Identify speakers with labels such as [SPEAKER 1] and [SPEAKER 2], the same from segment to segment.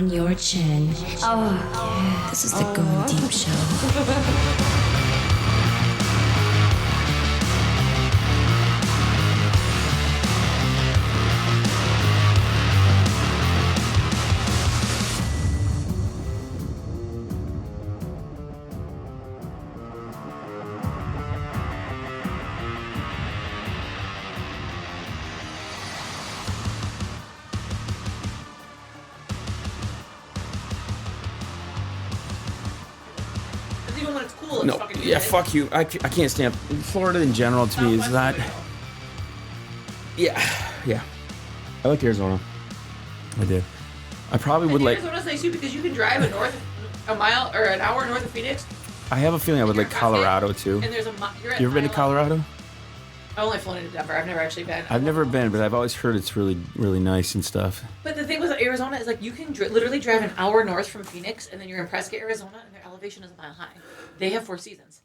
[SPEAKER 1] on your chin. Oh, yeah. This is the Going Deep Show.
[SPEAKER 2] No, yeah, fuck you. I can't stand Florida in general. To me is not. Yeah. I like Arizona. I did. I probably would like.
[SPEAKER 3] Arizona's nice too because you can drive a mile or an hour north of Phoenix.
[SPEAKER 2] I have a feeling I would like Colorado too.
[SPEAKER 3] And there's you
[SPEAKER 2] ever been to Colorado?
[SPEAKER 3] I've only flown into Denver. I've never actually been.
[SPEAKER 2] I've never been, but I've always heard it's really, really nice and stuff.
[SPEAKER 3] But the thing with Arizona is like you can literally drive an hour north from Phoenix, and then you're in Prescott, Arizona, and their elevation is a mile high. They have 4 seasons.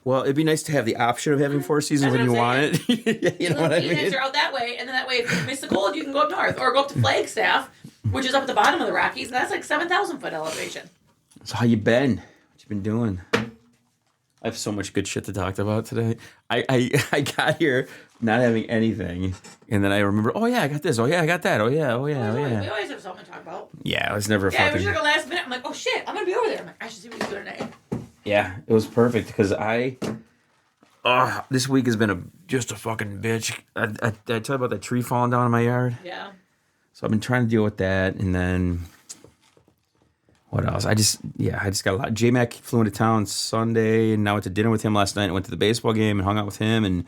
[SPEAKER 2] Well, it'd be nice to have the option of having 4 seasons when you want it. You know what I mean?
[SPEAKER 3] You're out that way, and then that way, if you miss the cold, you can go up north or go up to Flagstaff, which is up at the bottom of the Rockies, and that's like 7,000 foot elevation.
[SPEAKER 2] So how you been? What you been doing? I have so much good shit to talk about today. I got here not having anything, and then I remember, oh yeah, I got this. Oh yeah, I got that. Oh yeah.
[SPEAKER 3] We always have something to talk about.
[SPEAKER 2] Yeah, it was never
[SPEAKER 3] fucking. Yeah, it was like a last minute. I'm like, oh shit, I'm gonna be over there. I'm like, I should see what he's doing today.
[SPEAKER 2] Yeah, it was perfect because this week has been just a fucking bitch. I tell you about that tree falling down in my yard.
[SPEAKER 3] Yeah.
[SPEAKER 2] So I've been trying to deal with that, and then what else? I just got a lot. J-Mac flew into town Sunday, and I went to dinner with him last night. I went to the baseball game and hung out with him, and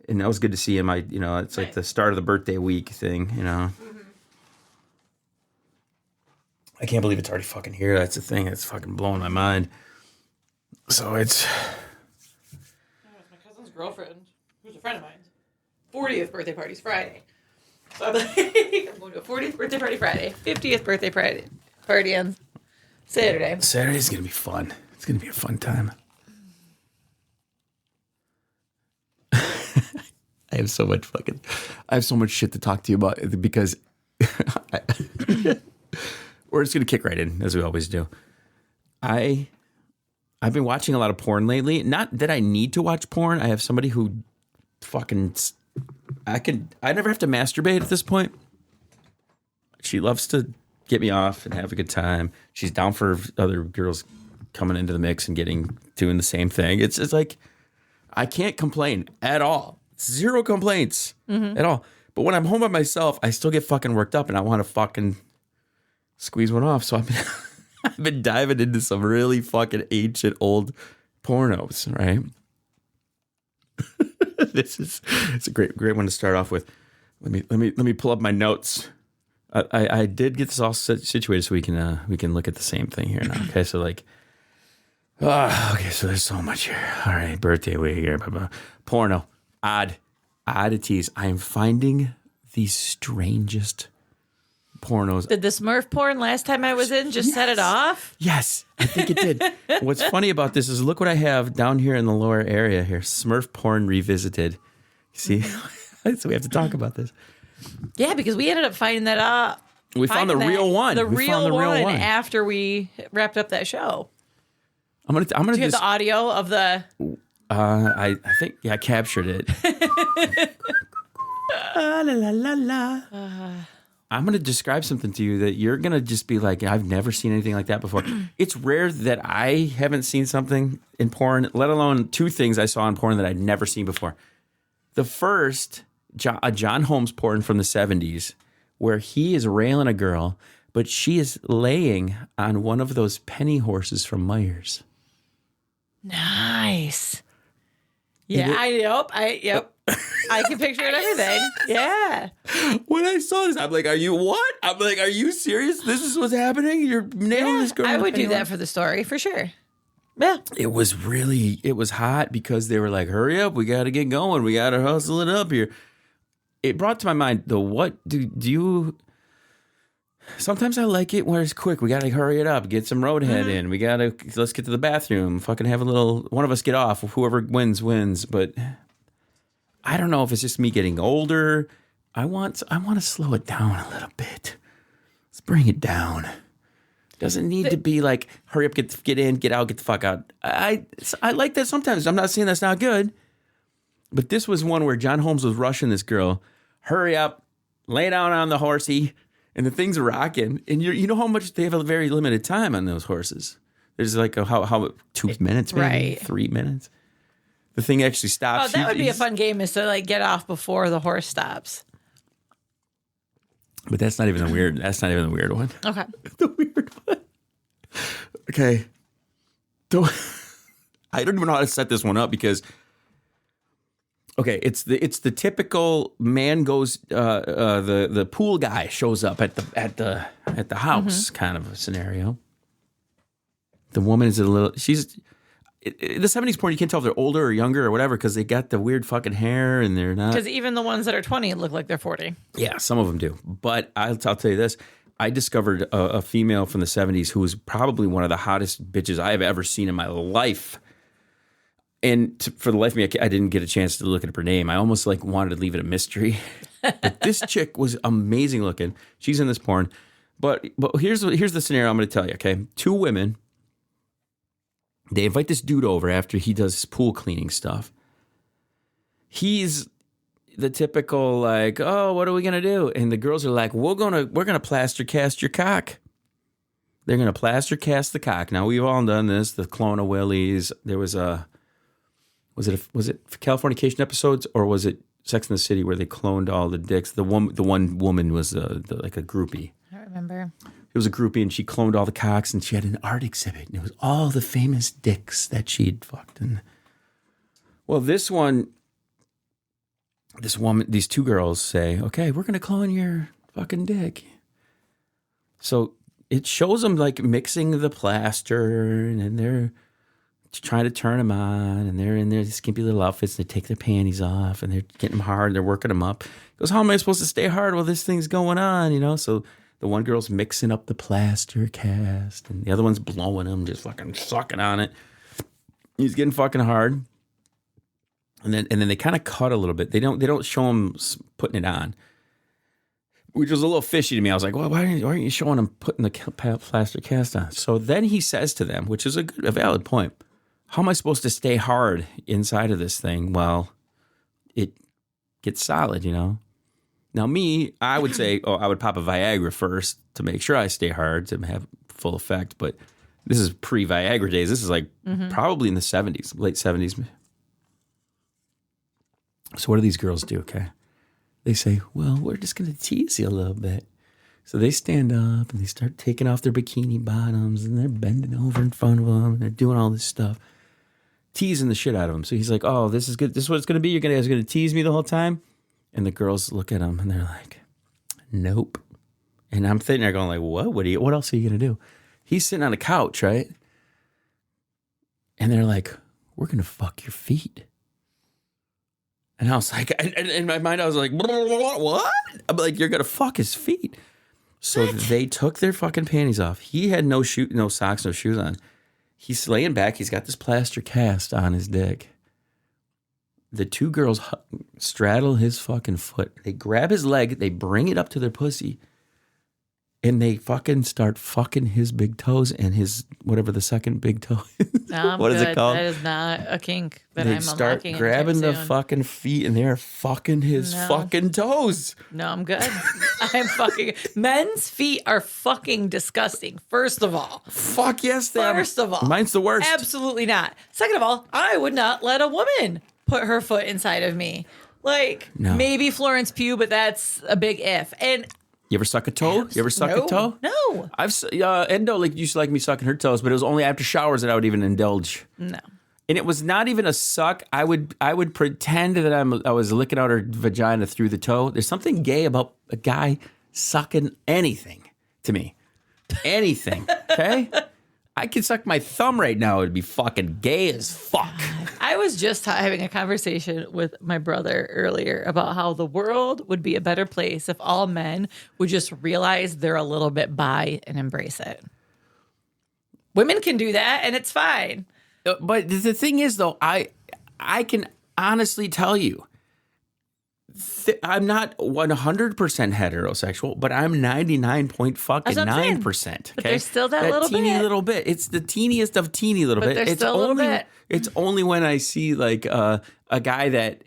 [SPEAKER 2] that was good to see him. It's like the start of the birthday week thing, Mm-hmm. I can't believe it's already fucking here. That's the thing. It's fucking blowing my mind. So it's
[SPEAKER 3] my cousin's girlfriend, who's a friend of mine. 40th birthday party's Friday. So I'm like, I'm going to a 40th birthday party Friday, 50th birthday party on Saturday.
[SPEAKER 2] Saturday's gonna be fun. It's gonna be a fun time. I have so much shit to talk to you about because we're just gonna kick right in as we always do. I've been watching a lot of porn lately. Not that I need to watch porn. I have somebody who fucking I never have to masturbate at this point. She loves to get me off and have a good time. She's down for other girls coming into the mix and doing the same thing. It's like I can't complain at all. 0 complaints at all. But when I'm home by myself, I still get fucking worked up and I want to fucking squeeze one off. So I've been diving into some really fucking ancient old pornos, right? It's a great one to start off with. Let me pull up my notes. I did get this all situated so we can look at the same thing here now. Okay, so so there's so much here. All right, birthday week here, porno, oddities. I am finding the strangest pornos.
[SPEAKER 3] Did the Smurf porn last time I was in just set it off?
[SPEAKER 2] Yes, I think it did. What's funny about this is look what I have down here in the lower area here. Smurf porn revisited. See, so we have to talk about this.
[SPEAKER 3] Yeah, because we ended up finding that.
[SPEAKER 2] We found the real one.
[SPEAKER 3] The real one after we wrapped up that show.
[SPEAKER 2] I'm gonna.
[SPEAKER 3] Do you have the audio of the?
[SPEAKER 2] I think I captured it. La la la la. I'm going to describe something to you that you're going to just be like, I've never seen anything like that before. It's rare that I haven't seen something in porn, let alone 2 things I saw in porn that I'd never seen before. The first, a John Holmes porn from the 70s, where he is railing a girl, but she is laying on one of those penny horses from Myers.
[SPEAKER 3] Nice. Yeah, yep. I can picture it, everything. Yeah.
[SPEAKER 2] When I saw this, I'm like, are you serious? This is what's happening? You're nailing this girl.
[SPEAKER 3] I would do that for the story, for sure. Yeah.
[SPEAKER 2] It was hot because they were like, hurry up, we got to get going. We got to hustle it up here. It brought to my mind, what do you... Sometimes I like it where it's quick. We got to hurry it up, get some roadhead in. Let's get to the bathroom, fucking have a little... One of us get off. Whoever wins. But... I don't know if it's just me getting older. I want to slow it down a little bit. Let's bring it down. Doesn't need to be like, hurry up, get in, get out, get the fuck out. I like that sometimes. I'm not saying that's not good. But this was one where John Holmes was rushing this girl. Hurry up, lay down on the horsey, and the thing's rocking. And you know how much they have a very limited time on those horses. There's like how 2 minutes, maybe
[SPEAKER 3] right.
[SPEAKER 2] 3 minutes. The thing actually stops.
[SPEAKER 3] Oh, that would be a fun game, is to like get off before the horse stops.
[SPEAKER 2] But that's not even the weird. That's not even the weird one.
[SPEAKER 3] Okay.
[SPEAKER 2] The weird one. Okay. I don't even know how to set this one up because. Okay, it's the typical man goes. The pool guy shows up at the house kind of a scenario. The woman is she's in the 70s porn. You can't tell if they're older or younger or whatever because they got the weird fucking hair and they're not.
[SPEAKER 3] Because even the ones that are 20 look like they're 40.
[SPEAKER 2] Yeah, some of them do. But I'll tell you this. I discovered a female from the 70s who was probably one of the hottest bitches I have ever seen in my life. And for the life of me, I didn't get a chance to look at her name. I almost like wanted to leave it a mystery. But this chick was amazing looking. She's in this porn. But here's the scenario I'm going to tell you, okay? 2 women. They invite this dude over after he does his pool cleaning stuff. He's the typical like, oh, what are we gonna do? And the girls are like, we're gonna plaster cast your cock. They're gonna plaster cast the cock. Now we've all done this. The clone of willies. There was was it Californication episodes or was it Sex and the City where they cloned all the dicks? The one woman was like a groupie.
[SPEAKER 3] I don't remember.
[SPEAKER 2] It was a groupie, and she cloned all the cocks, and she had an art exhibit, and it was all the famous dicks that she'd fucked. And well, this woman, these 2 girls say, "Okay, we're gonna clone your fucking dick." So it shows them like mixing the plaster, and they're trying to turn them on, and they're in their skimpy little outfits. And they take their panties off, and they're getting them hard. And they're working them up. He goes, how am I supposed to stay hard while this thing's going on? You know, so. The one girl's mixing up the plaster cast, and the other one's blowing him, just fucking sucking on it. He's getting fucking hard, and then they kind of cut a little bit. They don't show him putting it on, which was a little fishy to me. I was like, well, why aren't you showing him putting the plaster cast on? So then he says to them, which is a valid point, how am I supposed to stay hard inside of this thing while it gets solid? You know. Now, me, I would say, I would pop a Viagra first to make sure I stay hard to have full effect. But this is pre-Viagra days. This is like probably in the 70s, late 70s. So what do these girls do, okay? They say, well, we're just going to tease you a little bit. So they stand up and they start taking off their bikini bottoms and they're bending over in front of them and they're doing all this stuff, teasing the shit out of him. So he's like, oh, this is good. This is what it's going to be. You're going to tease me the whole time? And the girls look at him and they're like, nope. And I'm sitting there going like, what? What else are you going to do? He's sitting on a couch, right? And they're like, we're going to fuck your feet. And I was like, in my mind, I was like, what? I'm like, you're going to fuck his feet. So they took their fucking panties off. He had no socks, no shoes on. He's laying back. He's got this plaster cast on his dick. The 2 girls straddle his fucking foot. They grab his leg. They bring it up to their pussy. And they fucking start fucking his big toes and his, whatever the second big toe is. What is it called?
[SPEAKER 3] That is not a kink that
[SPEAKER 2] they
[SPEAKER 3] I'm
[SPEAKER 2] start
[SPEAKER 3] unlocking.
[SPEAKER 2] grabbing the fucking feet and they're fucking his fucking toes.
[SPEAKER 3] No, I'm good. I'm fucking. Men's feet are fucking disgusting. First of all.
[SPEAKER 2] Fuck yes, they are.
[SPEAKER 3] First of all.
[SPEAKER 2] Mine's the worst.
[SPEAKER 3] Absolutely not. Second of all, I would not let a woman put her foot inside of me. Like, maybe Florence Pugh, but that's a big if. And
[SPEAKER 2] you ever suck a toe? You ever suck a toe?
[SPEAKER 3] No.
[SPEAKER 2] Endo used to like me sucking her toes, but it was only after showers that I would even indulge.
[SPEAKER 3] No.
[SPEAKER 2] And it was not even a suck. I would pretend that I was licking out her vagina through the toe. There's something gay about a guy sucking anything to me. Anything. Okay? I could suck my thumb right now. It'd be fucking gay as fuck.
[SPEAKER 3] I was just having a conversation with my brother earlier about how the world would be a better place if all men would just realize they're a little bit bi and embrace it. Women can do that, and it's fine.
[SPEAKER 2] But the thing is, though, I can honestly tell you, I'm not 100% heterosexual, but I'm 99.9%.
[SPEAKER 3] But there's still that little
[SPEAKER 2] teeny
[SPEAKER 3] bit.
[SPEAKER 2] little bit. It's the teeniest of teeny little bit.
[SPEAKER 3] There's
[SPEAKER 2] It's
[SPEAKER 3] still a little
[SPEAKER 2] only
[SPEAKER 3] bit.
[SPEAKER 2] it's only when I see like a guy that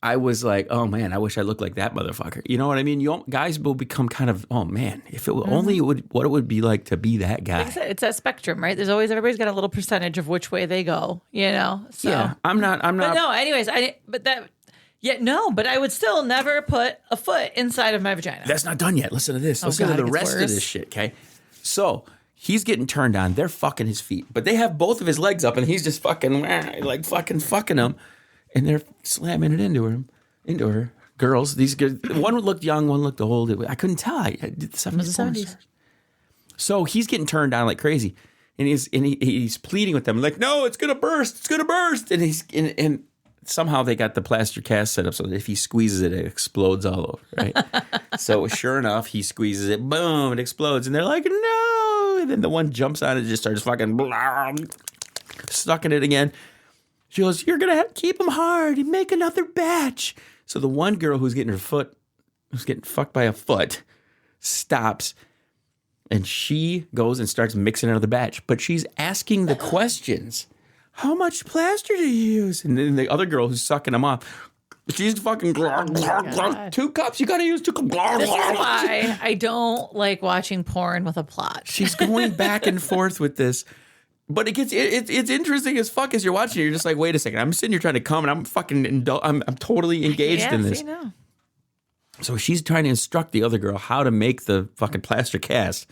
[SPEAKER 2] I was like, oh man, I wish I looked like that motherfucker. You know what I mean? Guys will become kind of, oh man, if it were only what it would be like to be that guy.
[SPEAKER 3] Like I said, it's that spectrum, right? There's always everybody's got a little percentage of which way they go, you know. So.
[SPEAKER 2] Yeah, I'm not.
[SPEAKER 3] But no, anyways, but I would still never put a foot inside of my vagina.
[SPEAKER 2] That's not done yet. Listen to this. Listen
[SPEAKER 3] God,
[SPEAKER 2] to
[SPEAKER 3] it
[SPEAKER 2] the
[SPEAKER 3] gets
[SPEAKER 2] rest of
[SPEAKER 3] worse.
[SPEAKER 2] this shit, okay? So he's getting turned on. They're fucking his feet, but they have both of his legs up, and he's just fucking them, and they're slamming it into her. Girls, these girls, one looked young, one looked old. I couldn't tell. I did the 70s. So he's getting turned on like crazy, and he's pleading with them like, "No, it's gonna burst! It's gonna burst!" And somehow they got the plaster cast set up so that if he squeezes it, it explodes all over, right? So sure enough, he squeezes it, boom, it explodes. And they're like, no. And then the one jumps on it and just starts fucking stuck in it again. She goes, you're going to have to keep them hard and make another batch. So the one girl who's getting fucked by a foot, stops. And she goes and starts mixing another batch. But she's asking the questions. How much plaster do you use? And then the other girl who's sucking them off, she's fucking 2 cups. You got to use 2 cups.
[SPEAKER 3] This is why I don't like watching porn with a plot.
[SPEAKER 2] She's going back and forth with this. But it's interesting as fuck as you're watching it. You're just like, wait a second. I'm sitting here trying to come and I'm fucking, I'm totally engaged in this.
[SPEAKER 3] No.
[SPEAKER 2] So she's trying to instruct the other girl how to make the fucking plaster cast.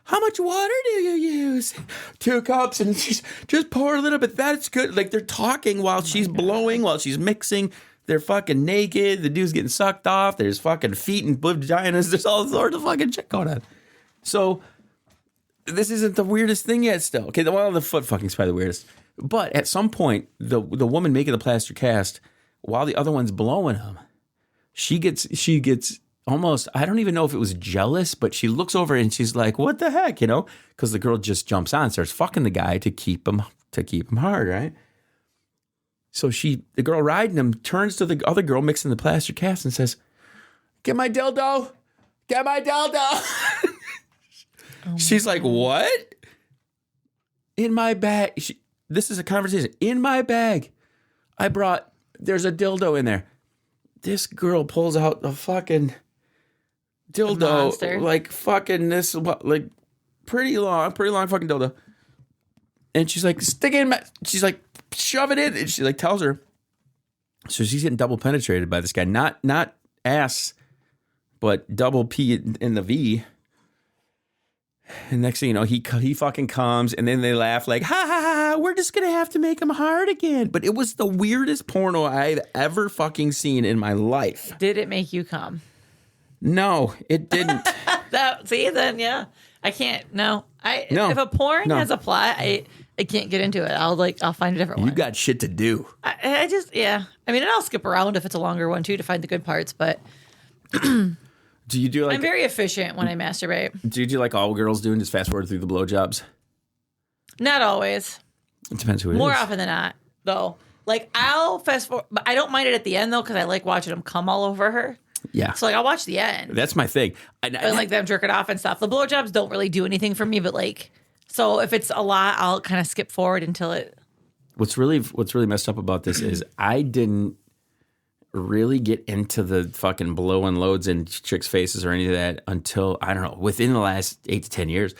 [SPEAKER 2] How much water do you use? 2 cups, and she's just pour a little bit. That's good. Like they're talking while she's blowing, while she's mixing. They're fucking naked. The dude's getting sucked off. There's fucking feet and vaginas. There's all sorts of fucking shit going on. So this isn't the weirdest thing yet. Still, okay. Well, the foot fucking's probably the weirdest. But at some point, the woman making the plaster cast, while the other one's blowing him, she gets. Almost, I don't even know if it was jealous, but she looks over and she's like, "What the heck?" You know, because the girl just jumps on, starts fucking the guy to keep him hard, right? So the girl riding him, turns to the other girl mixing the plaster cast and says, "Get my dildo, get my dildo." She's like, "What?" In my bag. This is a conversation. In my bag, there's a dildo in there. This girl pulls out a fucking dildo, like fucking this, like pretty long fucking dildo. And she's like, stick it in she's like, shove it in. And she like tells her. So she's getting double penetrated by this guy. Not ass, but double P in the V. And next thing you know, he fucking comes, and then they laugh like, ha ha ha, we're just going to have to make him hard again. But it was the weirdest porno I've ever fucking seen in my life.
[SPEAKER 3] Did it make you come?
[SPEAKER 2] No, it didn't.
[SPEAKER 3] See, then, yeah. I can't, no. If a porn has a plot, I can't get into it. I'll find a different one.
[SPEAKER 2] You got shit to do.
[SPEAKER 3] I just, yeah. I mean, and I'll skip around if it's a longer one, too, to find the good parts, but...
[SPEAKER 2] Do you do like...
[SPEAKER 3] I'm very efficient when I masturbate.
[SPEAKER 2] Do you do like all girls do and just fast forward through the blowjobs?
[SPEAKER 3] Not always.
[SPEAKER 2] It depends who it is.
[SPEAKER 3] More often than not, though. Like, I'll fast forward, but I don't mind it at the end, though, because I like watching them come all over her.
[SPEAKER 2] Yeah.
[SPEAKER 3] So, like, I'll watch the end.
[SPEAKER 2] That's my thing.
[SPEAKER 3] I like them jerking off and stuff. The blowjobs don't really do anything for me, but, like, so if it's a lot, I'll kind of skip forward until it...
[SPEAKER 2] What's really messed up about this is I didn't really get into the fucking blowing loads in chicks' faces or any of that until, I don't know, within the last 8 to 10 years.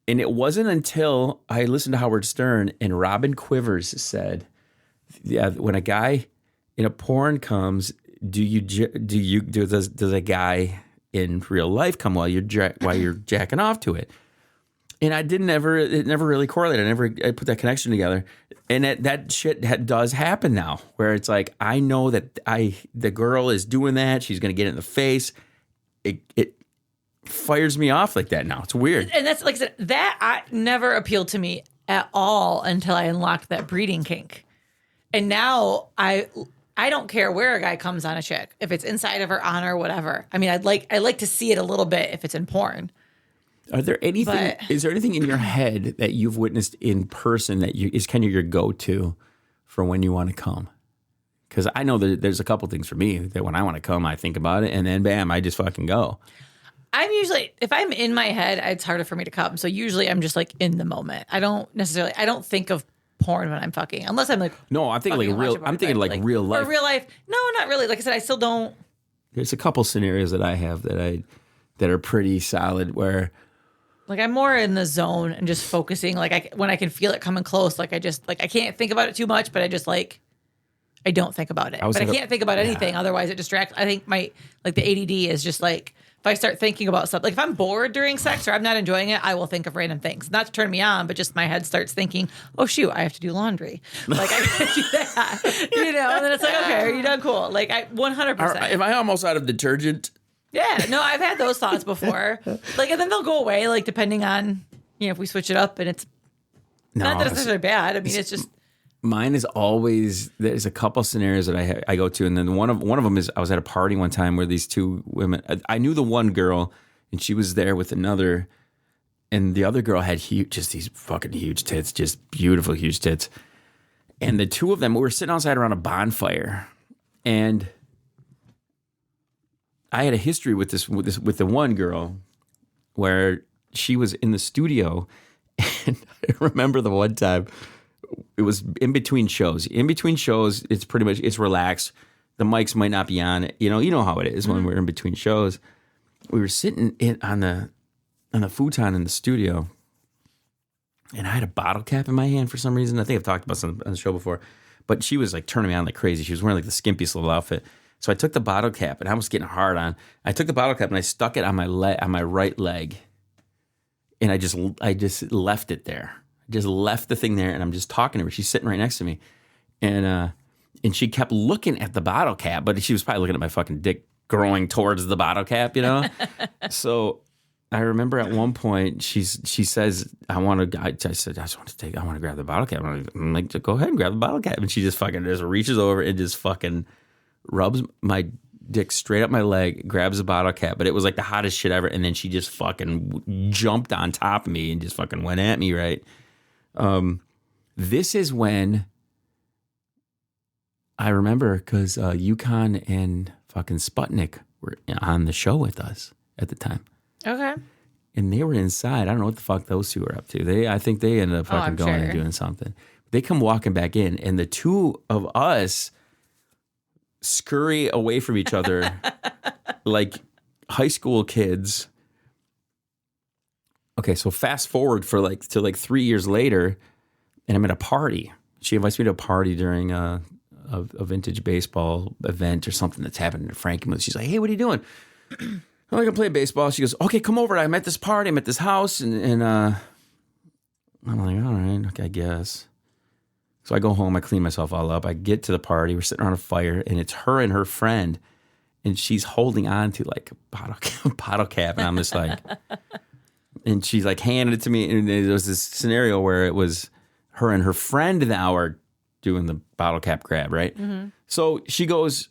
[SPEAKER 2] And it wasn't until I listened to Howard Stern and Robin Quivers said, yeah, when a guy in a porn comes, does a guy in real life come while you're jacking off to it? And it never really correlated. I put that connection together. And that shit does happen now, where it's like, I know that the girl is doing that. She's going to get it in the face. It fires me off like that now. It's weird.
[SPEAKER 3] And that's, like I said, that never appealed to me at all until I unlocked that breeding kink. And now I don't care where a guy comes on a chick, if it's inside of her, on her, whatever. I mean, I like to see it a little bit if it's in porn.
[SPEAKER 2] Is there anything in your head that you've witnessed in person that is kind of your go-to for when you want to come? Because I know that there's a couple things for me that when I want to come, I think about it, and then bam, I just fucking go.
[SPEAKER 3] I'm usually, if I'm in my head, it's harder for me to come. So usually I'm just like in the moment. I don't think of porn when I'm fucking, unless I'm like,
[SPEAKER 2] no, I'm thinking like real. I'm thinking like real life.
[SPEAKER 3] Or real life. No, not really. Like I said, I still don't.
[SPEAKER 2] There's a couple scenarios that I have that are pretty solid where.
[SPEAKER 3] Like I'm more in the zone and just focusing. Like when I can feel it coming close, like I just like I can't think about it too much, but I just like. I don't think about it, but I can't think about anything. Otherwise, it distracts. I think the ADD is just like if I start thinking about stuff. Like if I'm bored during sex or I'm not enjoying it, I will think of random things. Not to turn me on, but just my head starts thinking, "Oh shoot, I have to do laundry." Like I can't do that, And then it's like, "Okay, are you done? Cool." Like I 100%.
[SPEAKER 2] Am I almost out of detergent?
[SPEAKER 3] Yeah, no, I've had those thoughts before. Like, and then they'll go away. Like depending on if we switch it up, and it's not that it's necessarily bad. I mean, it's just.
[SPEAKER 2] Mine is always there's a couple scenarios that I go to, and then one of them is I was at a party one time where these two women. I knew the one girl, and she was there with another, and the other girl had just these fucking huge tits, just beautiful huge tits, and the two of them we were sitting outside around a bonfire, and I had a history with the one girl where she was in the studio, and I remember the one time. It was in between shows. In between shows, it's pretty much it's relaxed. The mics might not be on. You know how it is when we're in between shows. We were sitting on the futon in the studio, and I had a bottle cap in my hand for some reason. I think I've talked about something on the show before, but she was like turning me on like crazy. She was wearing like the skimpiest little outfit. So I took the bottle cap, and I was getting hard on. I took the bottle cap and I stuck it on my right leg, and I just left it there. Just left the thing there, and I'm just talking to her. She's sitting right next to me, and she kept looking at the bottle cap, but she was probably looking at my fucking dick growing towards the bottle cap, So I remember at one point she says, I said, I just want to grab the bottle cap. I'm like, go ahead and grab the bottle cap, and she just fucking just reaches over and just fucking rubs my dick straight up my leg, grabs the bottle cap, but it was like the hottest shit ever, and then she just fucking jumped on top of me and just fucking went at me, right? This is when I remember because Yukon and fucking Sputnik were on the show with us at the time.
[SPEAKER 3] Okay.
[SPEAKER 2] And they were inside. I don't know what the fuck those two were up to. I think they ended up fucking going and doing something. They come walking back in, and the two of us scurry away from each other like high school kids. Okay, so fast forward to 3 years later, and I'm at a party. She invites me to a party during a vintage baseball event or something that's happening in Frankenmuth. She's like, "Hey, what are you doing?" I'm like, "I'm playing baseball." She goes, "Okay, come over. I'm at this party. I'm at this house." And I'm like, "All right, okay, I guess." So I go home. I clean myself all up. I get to the party. We're sitting around a fire, and it's her and her friend, and she's holding on to like a bottle cap, and I'm just like... And she's like handed it to me, and there was this scenario where it was her and her friend now are doing the bottle cap grab, right? Mm-hmm. So she goes,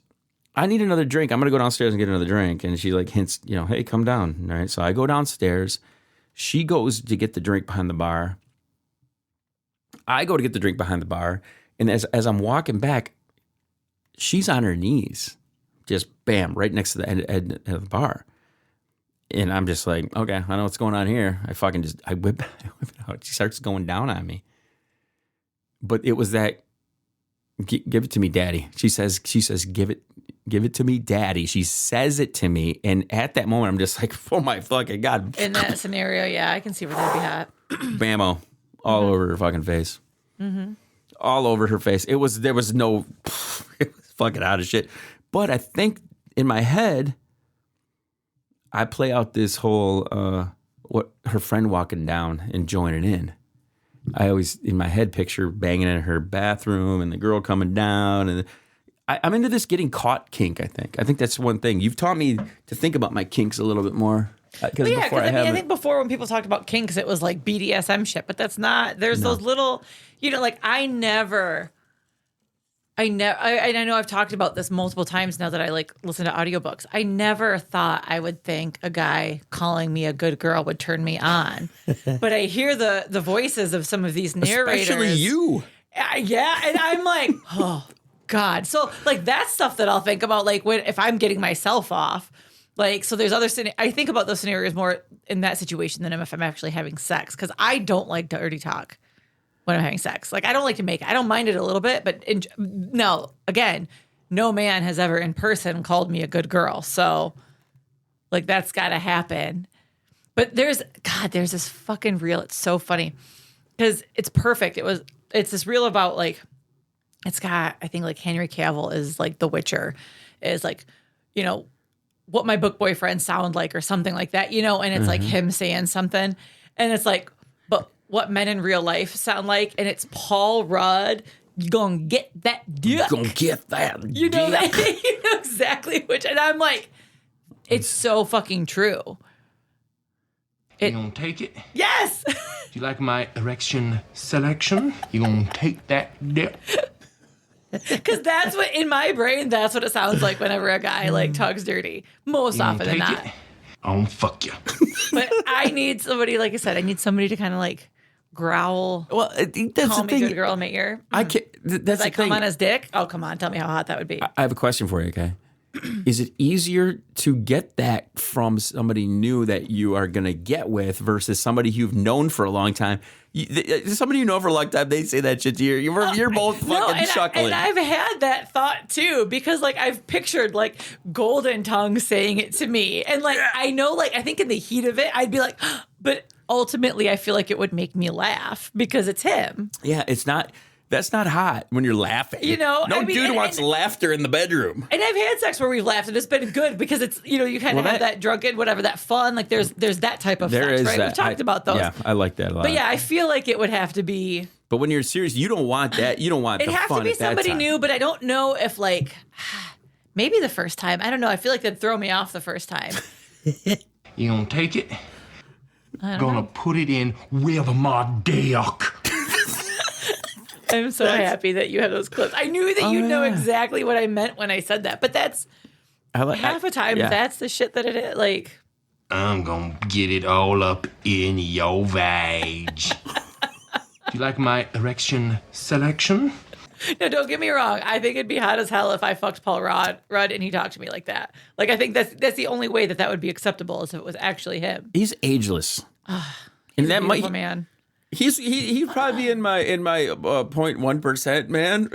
[SPEAKER 2] "I need another drink. I'm going to go downstairs and get another drink." And she like hints, "Hey, come down." Right? So I go downstairs. She goes to get the drink behind the bar. I go to get the drink behind the bar. And as I'm walking back, she's on her knees, just bam, right next to the end of the bar. And I'm just like, okay, I know what's going on here. I whip it out. She starts going down on me. But it was that, "Give it to me, daddy." She says, give it to me, daddy. She says it to me. And at that moment, I'm just like, oh my fucking God.
[SPEAKER 3] In that scenario, yeah, I can see where that'd be hot.
[SPEAKER 2] Bammo. All over her fucking face. Mm-hmm. All over her face. There was no, it was fucking hot as shit. But I think in my head, I play out this whole, what her friend walking down and joining in. I always, in my head, picture banging in her bathroom and the girl coming down. And I'm into this getting caught kink, I think. I think that's one thing. You've taught me to think about my kinks a little bit more.
[SPEAKER 3] I think before when people talked about kinks, it was like BDSM shit, but that's not, those little, like I know I've talked about this multiple times now that I like listen to audiobooks. I never thought I would think a guy calling me a good girl would turn me on. But I hear the voices of some of these narrators.
[SPEAKER 2] Especially you.
[SPEAKER 3] Yeah. And I'm like, oh God. So like that's stuff that I'll think about like if I'm getting myself off. Like, so there's other I think about those scenarios more in that situation than if I'm actually having sex, because I don't like dirty talk when I'm having sex. Like, I don't like to make it. I don't mind it a little bit, but no, again, no man has ever in person called me a good girl. So like that's got to happen. But there's this fucking reel. It's so funny because it's perfect. It's this reel about like, it's got, I think like Henry Cavill is like The Witcher, is like, you know, what my book boyfriends sound like or something like that, you know, and it's like him saying something and it's like, but what men in real life sound like, and it's Paul Rudd. You gonna get that dick.
[SPEAKER 2] You gonna get that
[SPEAKER 3] You know
[SPEAKER 2] dick.
[SPEAKER 3] that you know exactly which, and I'm like, it's so fucking true.
[SPEAKER 4] You gonna take it?
[SPEAKER 3] Yes.
[SPEAKER 4] Do you like my erection selection? You gonna take that dick?
[SPEAKER 3] Because that's what, in my brain, that's what it sounds like whenever a guy like talks dirty. Most
[SPEAKER 4] You
[SPEAKER 3] often
[SPEAKER 4] gonna
[SPEAKER 3] than
[SPEAKER 4] take
[SPEAKER 3] not.
[SPEAKER 4] it? I'll fuck you.
[SPEAKER 3] But I need somebody, like I said, I need somebody to kind of like growl.
[SPEAKER 2] Well, I think that's
[SPEAKER 3] Call
[SPEAKER 2] the
[SPEAKER 3] me
[SPEAKER 2] thing.
[SPEAKER 3] good girl in my ear.
[SPEAKER 2] I can't. That's
[SPEAKER 3] Does
[SPEAKER 2] the
[SPEAKER 3] I come
[SPEAKER 2] thing.
[SPEAKER 3] on his dick? Oh, come on. Tell me how hot that would be.
[SPEAKER 2] I have a question for you, okay? Is it easier to get that from somebody new that you are going to get with versus somebody you've known for a long time? Somebody you know for a long time, they say that shit to you. You're both fucking chuckling.
[SPEAKER 3] And I've had that thought too, because like I've pictured like Golden Tongue saying it to me. And like, I know, like, I think in the heat of it, I'd be like, but ultimately I feel like it would make me laugh because it's him.
[SPEAKER 2] Yeah, it's not. That's not hot when you're laughing.
[SPEAKER 3] You know,
[SPEAKER 2] no
[SPEAKER 3] I mean,
[SPEAKER 2] dude wants laughter in the bedroom.
[SPEAKER 3] And I've had sex where we've laughed and it's been good because it's, you know, you kind of have that drunken, whatever, that fun. Like there's that type of sex, right? We've talked about those.
[SPEAKER 2] Yeah, I like that a lot.
[SPEAKER 3] But yeah, I feel like it would have to be.
[SPEAKER 2] But when you're serious, you don't want that. You don't want
[SPEAKER 3] It'd
[SPEAKER 2] the
[SPEAKER 3] have
[SPEAKER 2] fun
[SPEAKER 3] to be
[SPEAKER 2] at that
[SPEAKER 3] somebody
[SPEAKER 2] time.
[SPEAKER 3] new, but I don't know if like, maybe the first time. I don't know. I feel like that'd throw me off the first time.
[SPEAKER 4] You gonna take it?
[SPEAKER 3] I don't
[SPEAKER 4] Gonna
[SPEAKER 3] know.
[SPEAKER 4] put it in with my dick.
[SPEAKER 3] I'm so happy that you have those clips. I knew that you'd know exactly what I meant when I said that, but that's half the time.
[SPEAKER 2] yeah.
[SPEAKER 3] That's the shit that it is. Like,
[SPEAKER 4] I'm gonna get it all up in your vag. Do you like my erection selection?
[SPEAKER 3] no, don't get me wrong. I think it'd be hot as hell if I fucked Paul Rudd and he talked to me like that. Like, I think that's the only way that would be acceptable is if it was actually him.
[SPEAKER 2] He's ageless.
[SPEAKER 3] He's
[SPEAKER 2] that
[SPEAKER 3] a
[SPEAKER 2] might
[SPEAKER 3] beautiful man.
[SPEAKER 2] he'd probably be in my 0.1%, man.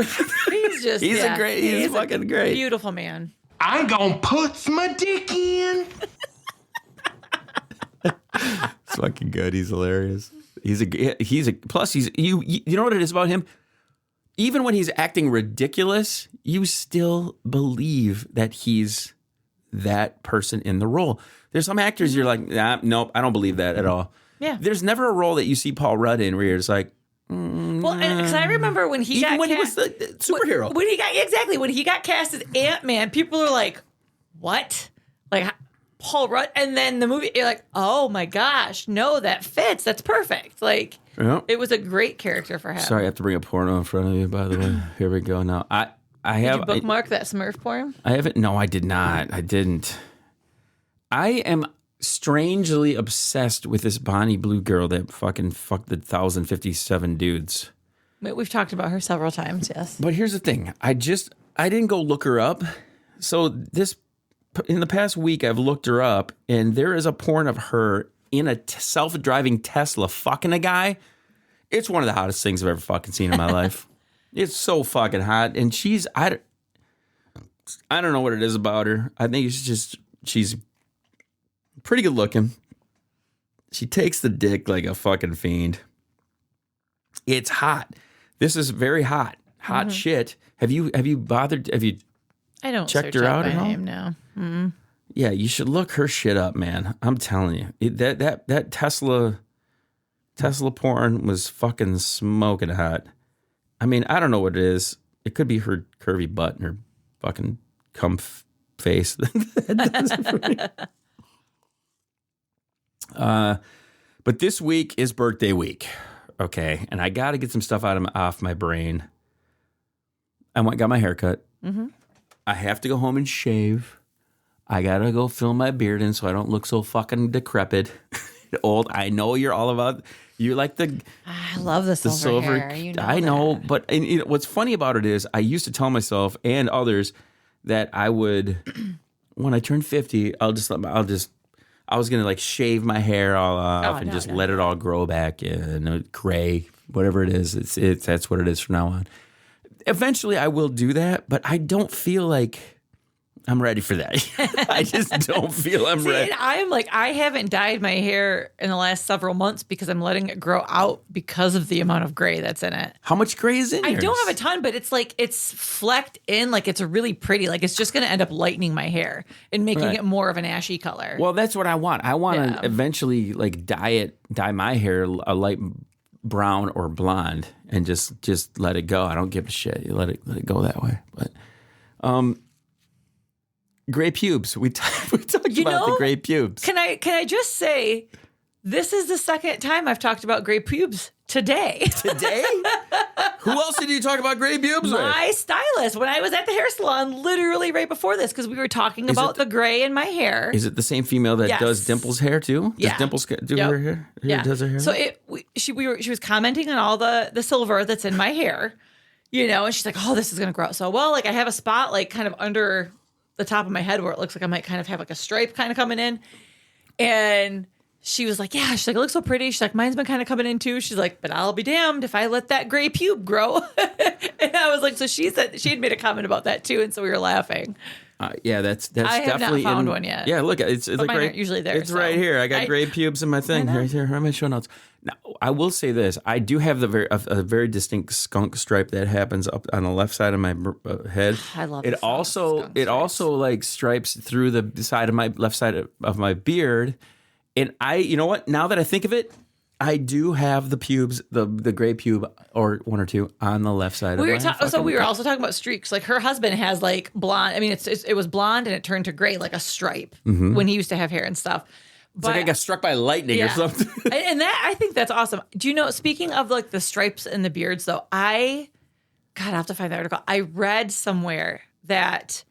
[SPEAKER 3] He's just
[SPEAKER 2] He's fucking great.
[SPEAKER 3] Beautiful man.
[SPEAKER 4] I'm gonna put my dick in.
[SPEAKER 2] It's fucking good. He's hilarious. He's a plus. You know what it is about him? Even when he's acting ridiculous, you still believe that he's that person in the role. There's some actors you're like, nah, nope, I don't believe that at all.
[SPEAKER 3] Yeah.
[SPEAKER 2] There's never a role that you see Paul Rudd in where you're just like,
[SPEAKER 3] Well, because I remember when he
[SPEAKER 2] even
[SPEAKER 3] got
[SPEAKER 2] when he was
[SPEAKER 3] cast,
[SPEAKER 2] the superhero.
[SPEAKER 3] When he got cast as Ant-Man, people are like, "What?" Like Paul Rudd, and then the movie, you're like, "Oh my gosh, no, that fits. That's perfect." Like
[SPEAKER 2] Yeah.
[SPEAKER 3] it was a great character for him.
[SPEAKER 2] Sorry, I have to bring a porno in front of you. By the way, here we go. Now I
[SPEAKER 3] Did
[SPEAKER 2] have
[SPEAKER 3] you bookmark that Smurf porn?
[SPEAKER 2] I haven't. No, I did not. I didn't. I am strangely obsessed with this Bonnie Blue girl that fucking fucked the 1,057 dudes.
[SPEAKER 3] We've talked about her several times. Yes.
[SPEAKER 2] But here's the thing. I didn't go look her up. So in the past week, I've looked her up, and there is a porn of her in a self-driving Tesla fucking a guy. It's one of the hottest things I've ever fucking seen in my life. It's so fucking hot, and I don't know what it is about her. I think she's pretty good looking. She takes the dick like a fucking fiend. It's hot. This is very hot. Hot shit. Have you bothered? Have you
[SPEAKER 3] I don't
[SPEAKER 2] checked
[SPEAKER 3] search
[SPEAKER 2] her
[SPEAKER 3] out
[SPEAKER 2] out
[SPEAKER 3] by
[SPEAKER 2] at all?
[SPEAKER 3] name now.
[SPEAKER 2] Yeah, you should look her shit up, man. I'm telling you, that Tesla porn was fucking smoking hot. I mean, I don't know what it is. It could be her curvy butt and her fucking cum face. That does it for me. But this week is birthday week, okay, and I got to get some stuff off my brain. Got my hair cut.
[SPEAKER 3] Mm-hmm.
[SPEAKER 2] I have to go home and shave. I gotta go fill my beard in so I don't look so fucking decrepit. old. I know you're all about. You like the
[SPEAKER 3] I love the silver hair. You know
[SPEAKER 2] I know,
[SPEAKER 3] that.
[SPEAKER 2] but what's funny about it is I used to tell myself and others that I would, when I turned 50, I was gonna like shave my hair all off and just let it all grow back in gray, whatever it is. It's that's what it is from now on. Eventually, I will do that, but I don't feel like I'm ready for that. I just don't feel I'm ready.
[SPEAKER 3] And I'm like, I haven't dyed my hair in the last several months because I'm letting it grow out because of the amount of gray that's in it.
[SPEAKER 2] How much gray is in yours?
[SPEAKER 3] I don't have a ton, but it's like it's flecked in, like it's really pretty. Like it's just going to end up lightening my hair and making it more of an ashy color.
[SPEAKER 2] Well, that's what I want. I want to eventually like dye my hair a light brown or blonde and just let it go. I don't give a shit. You let it go that way. But gray pubes. We talked about the gray pubes.
[SPEAKER 3] Can I just say, this is the second time I've talked about gray pubes today.
[SPEAKER 2] Today? Who else did you talk about gray pubes with?
[SPEAKER 3] My stylist, when I was at the hair salon, literally right before this, because we were talking about the gray in my hair.
[SPEAKER 2] Is it the same female that does Dimple's hair too? Does Dimple's do her hair?
[SPEAKER 3] Yeah.
[SPEAKER 2] Does her hair?
[SPEAKER 3] So she was commenting on all the silver that's in my hair, and she's like, oh, this is going to grow. So, well, like I have a spot like kind of under the top of my head where it looks like I might kind of have like a stripe kind of coming in. And she was like, yeah, she's like, it looks so pretty. She's like, mine's been kind of coming in too. She's like, but I'll be damned if I let that gray pube grow. And I was like, so she said she had made a comment about that too. And so we were laughing.
[SPEAKER 2] Yeah, that's
[SPEAKER 3] I have
[SPEAKER 2] definitely
[SPEAKER 3] not found one yet.
[SPEAKER 2] Yeah, look, it's
[SPEAKER 3] but
[SPEAKER 2] like
[SPEAKER 3] mine aren't usually there.
[SPEAKER 2] It's right here. I got gray pubes in my thing. Right here are my show notes. Now, I will say this: I do have a very distinct skunk stripe that happens up on the left side of my head.
[SPEAKER 3] I love
[SPEAKER 2] it. Also like stripes through the side of my left side of my beard. And you know what? Now that I think of it, I do have the pubes, the gray pube or one or two on the left side.
[SPEAKER 3] We were also talking about streaks. Like her husband has like blonde. I mean, it was blonde and it turned to gray, like a stripe when he used to have hair and stuff.
[SPEAKER 2] It's like I got struck by lightning or something.
[SPEAKER 3] And that, I think that's awesome. Do you know, speaking of like the stripes and the beards though, I have to find the article. I read somewhere that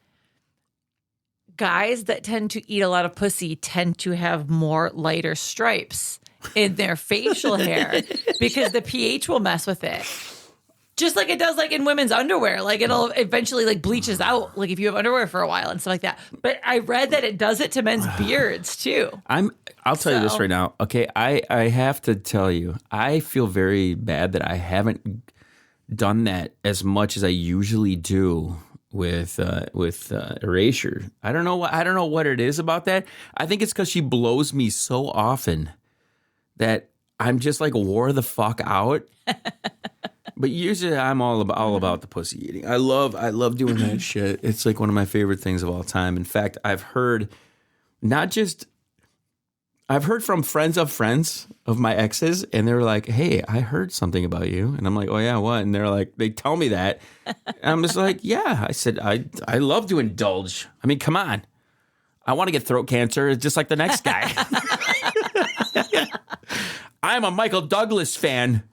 [SPEAKER 3] guys that tend to eat a lot of pussy tend to have more lighter stripes in their facial hair because the pH will mess with it. Just like it does like in women's underwear. Like it'll eventually like bleaches out like if you have underwear for a while and stuff like that. But I read that it does it to men's beards too.
[SPEAKER 2] I'll tell you this right now. Okay, I have to tell you, I feel very bad that I haven't done that as much as I usually do with erasure. I don't know what it is about that. I think it's because she blows me so often that I'm just like wore the fuck out. But usually I'm all about the pussy eating. I love doing that shit. It's like one of my favorite things of all time. In fact, I've heard from friends of my exes, and they're like, "Hey, I heard something about you," and I'm like, "Oh yeah, what?" And they're like, they tell me that, and I'm just like, "Yeah." I said, "I love to indulge. I mean, come on, I want to get throat cancer just like the next guy." I'm a Michael Douglas fan.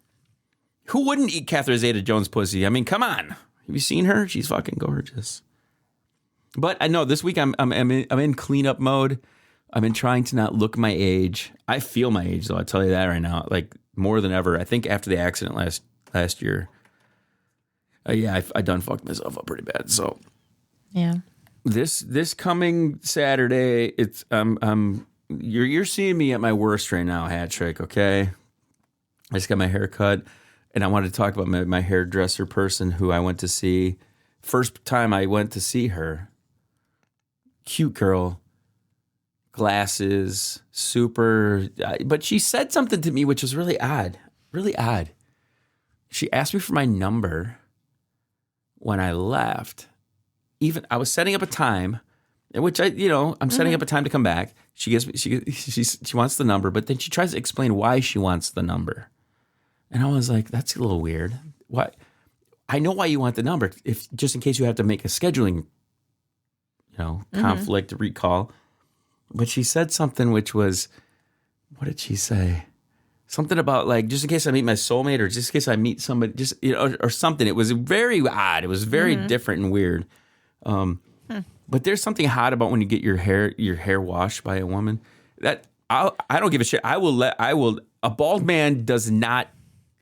[SPEAKER 2] Who wouldn't eat Catherine Zeta-Jones' pussy? I mean, come on. Have you seen her? She's fucking gorgeous. But I know this week I'm in cleanup mode. I've been trying to not look my age. I feel my age, though. I'll tell you that right now. Like, more than ever. I think after the accident last year. I done fucked myself up pretty bad. So,
[SPEAKER 3] yeah.
[SPEAKER 2] This coming Saturday, it's you're seeing me at my worst right now, Hat Trick, okay? I just got my hair cut. And I wanted to talk about my hairdresser person who I went to see. First time I went to see her. Cute girl. Glasses. Super. But she said something to me which was really odd. Really odd. She asked me for my number when I left. Even I was setting up a time, in which I'm setting up a time to come back. She wants the number, but then she tries to explain why she wants the number. And I was like, that's a little weird. What? I know why you want the number, if just in case you have to make a scheduling, conflict recall. But she said something which was, what did she say? Something about like, just in case I meet my soulmate, or just in case I meet somebody, just or something. It was very odd. It was very different and weird. But there's something hot about when you get your hair washed by a woman. That I don't give a shit. A bald man does not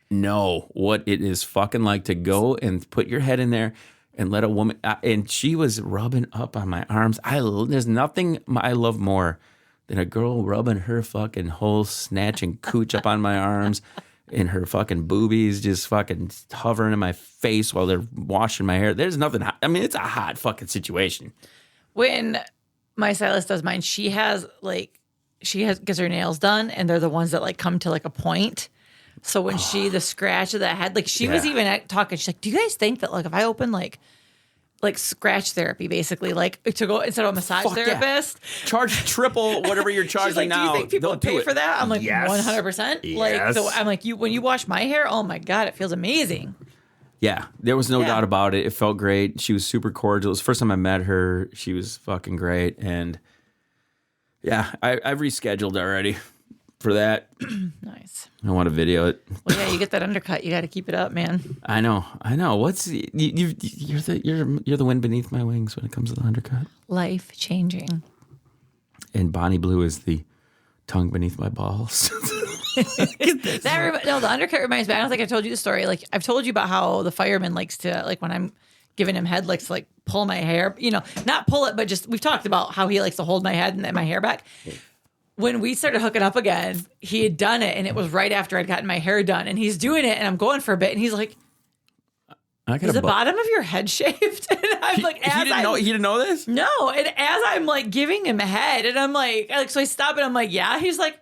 [SPEAKER 2] know what it is fucking like to go and put your head in there and let a woman, and she was rubbing up on my arms. There's nothing I love more than a girl rubbing her fucking whole snatching cooch up on my arms and her fucking boobies just fucking hovering in my face while they're washing my hair. There's nothing, I mean, it's a hot fucking situation.
[SPEAKER 3] When my stylist does mine, she gets her nails done, and they're the ones that like come to like a point. So when the scratch of the head, like she was even talking, she's like, do you guys think that like if I open like scratch therapy, basically, like to go instead of a massage therapist,
[SPEAKER 2] charge triple whatever you're charging
[SPEAKER 3] like,
[SPEAKER 2] now.
[SPEAKER 3] Do you think people would pay for that? I'm like,
[SPEAKER 2] yes.
[SPEAKER 3] 100%. Like, so I'm like, when you wash my hair, oh my God, it feels amazing.
[SPEAKER 2] Yeah, there was no doubt about it. It felt great. She was super cordial. It was the first time I met her. She was fucking great. And yeah, I've rescheduled already for that.
[SPEAKER 3] Nice.
[SPEAKER 2] I want to video it.
[SPEAKER 3] Well, yeah, you get that undercut. You got to keep it up, man.
[SPEAKER 2] I know. What's you're the wind beneath my wings when it comes to the undercut.
[SPEAKER 3] Life changing.
[SPEAKER 2] And Bonnie Blue is the tongue beneath my balls.
[SPEAKER 3] The undercut reminds me. I don't think I told you the story. Like I've told you about how the fireman likes to, like when I'm giving him head, likes to like pull my hair. You know, not pull it, but just we've talked about how he likes to hold my head and my hair back. When we started hooking up again, he had done it, and it was right after I'd gotten my hair done. And he's doing it, and I'm going for a bit, and he's like, "Is the bottom of your head shaved?" And I'm like,
[SPEAKER 2] "He didn't know this."
[SPEAKER 3] No, and as I'm like giving him head, and I'm like, so I stop, and I'm like, "Yeah." He's like,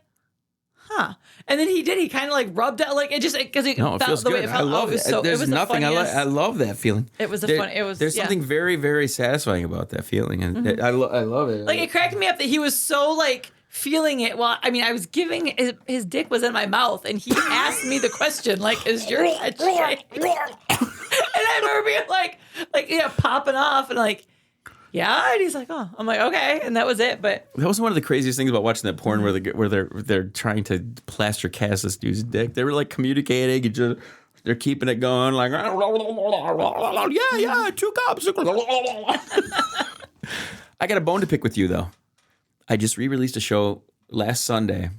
[SPEAKER 3] "Huh." And then he did. He kind of like rubbed it, like it just because it
[SPEAKER 2] felt
[SPEAKER 3] feels
[SPEAKER 2] the
[SPEAKER 3] good.
[SPEAKER 2] way it felt. I love it. There's nothing. I love that feeling.
[SPEAKER 3] It was
[SPEAKER 2] There's something very, very satisfying about that feeling, and I love it.
[SPEAKER 3] Like it cracked me up that he was so like feeling it. Well, I mean, I was giving his dick was in my mouth, and he asked me the question, like, "Is your head shaved?" And I remember being like popping off, and like, yeah. And he's like, "Oh," I'm like, "Okay," and that was it. But
[SPEAKER 2] that was one of the craziest things about watching that porn where they're trying to plaster-cast this dude's dick. They were like communicating and just. They're keeping it going like, yeah, 2 cups. I got a bone to pick with you, though. I just re-released a show last Sunday.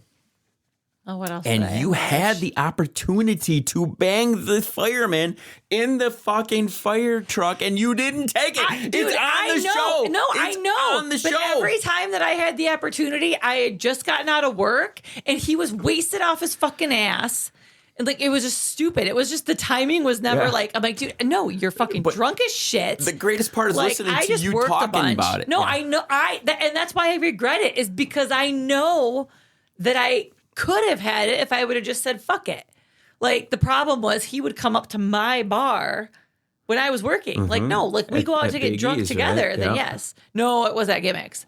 [SPEAKER 3] Oh, what else?
[SPEAKER 2] And you had the opportunity to bang the fireman in the fucking fire truck, and you didn't take it. It's on the show.
[SPEAKER 3] No, I know.
[SPEAKER 2] On the
[SPEAKER 3] but
[SPEAKER 2] show.
[SPEAKER 3] Every time that I had the opportunity, I had just gotten out of work, and he was wasted off his fucking ass. And like it was just stupid. It was just the timing was never like I'm like, dude, no, you're fucking drunk as shit.
[SPEAKER 2] The greatest part is listening to you talking about it.
[SPEAKER 3] No, I know. And that's why I regret it, is because I know that I could have had it if I would have just said fuck it. Like the problem was he would come up to my bar when I was working. Mm-hmm. Like no, like we go out to get drunk together. Right? Then yes, no, it was at Gimmicks.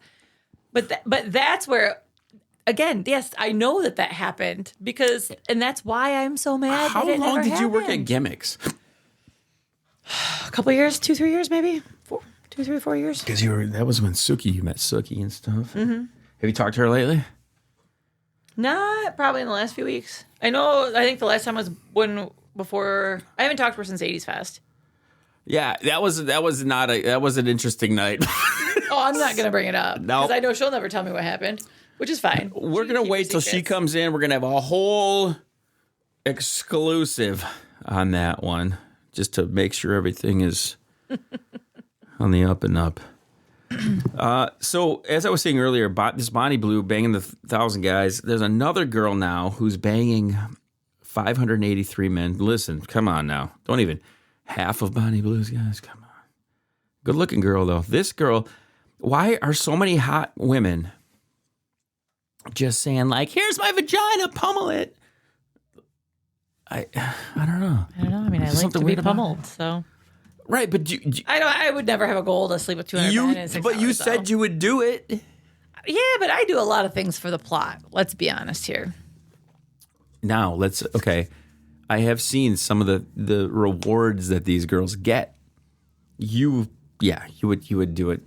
[SPEAKER 3] But that's where. Again, yes, I know that happened and that's why I'm so mad.
[SPEAKER 2] How long did you work at Gimmicks?
[SPEAKER 3] A couple of years, 2-3 years, maybe 2, 3, 4 years.
[SPEAKER 2] Because that was when you met Suki and stuff. Mm-hmm. Have you talked to her lately?
[SPEAKER 3] Not probably in the last few weeks. I think the last time was before. I haven't talked to her since 80s Fest.
[SPEAKER 2] Yeah, that was an interesting night.
[SPEAKER 3] Oh, I'm not gonna bring it up because I know she'll never tell me what happened. Which is fine.
[SPEAKER 2] We're going to wait till she comes in. We're going to have a whole exclusive on that one just to make sure everything is on the up and up. So, as I was saying earlier, this Bonnie Blue banging the 1,000 guys. There's another girl now who's banging 583 men. Listen, come on now. Don't even half of Bonnie Blue's guys. Come on. Good looking girl, though. This girl, why are so many hot women just saying like, here's my vagina, pummel it? I don't know.
[SPEAKER 3] I mean, I like to be pummeled, so.
[SPEAKER 2] Right, but
[SPEAKER 3] I would never have a goal to sleep with 200 men.
[SPEAKER 2] But you said you would do it.
[SPEAKER 3] Yeah, but I do a lot of things for the plot. Let's be honest here.
[SPEAKER 2] Now, okay. I have seen some of the rewards that these girls get. You would do it.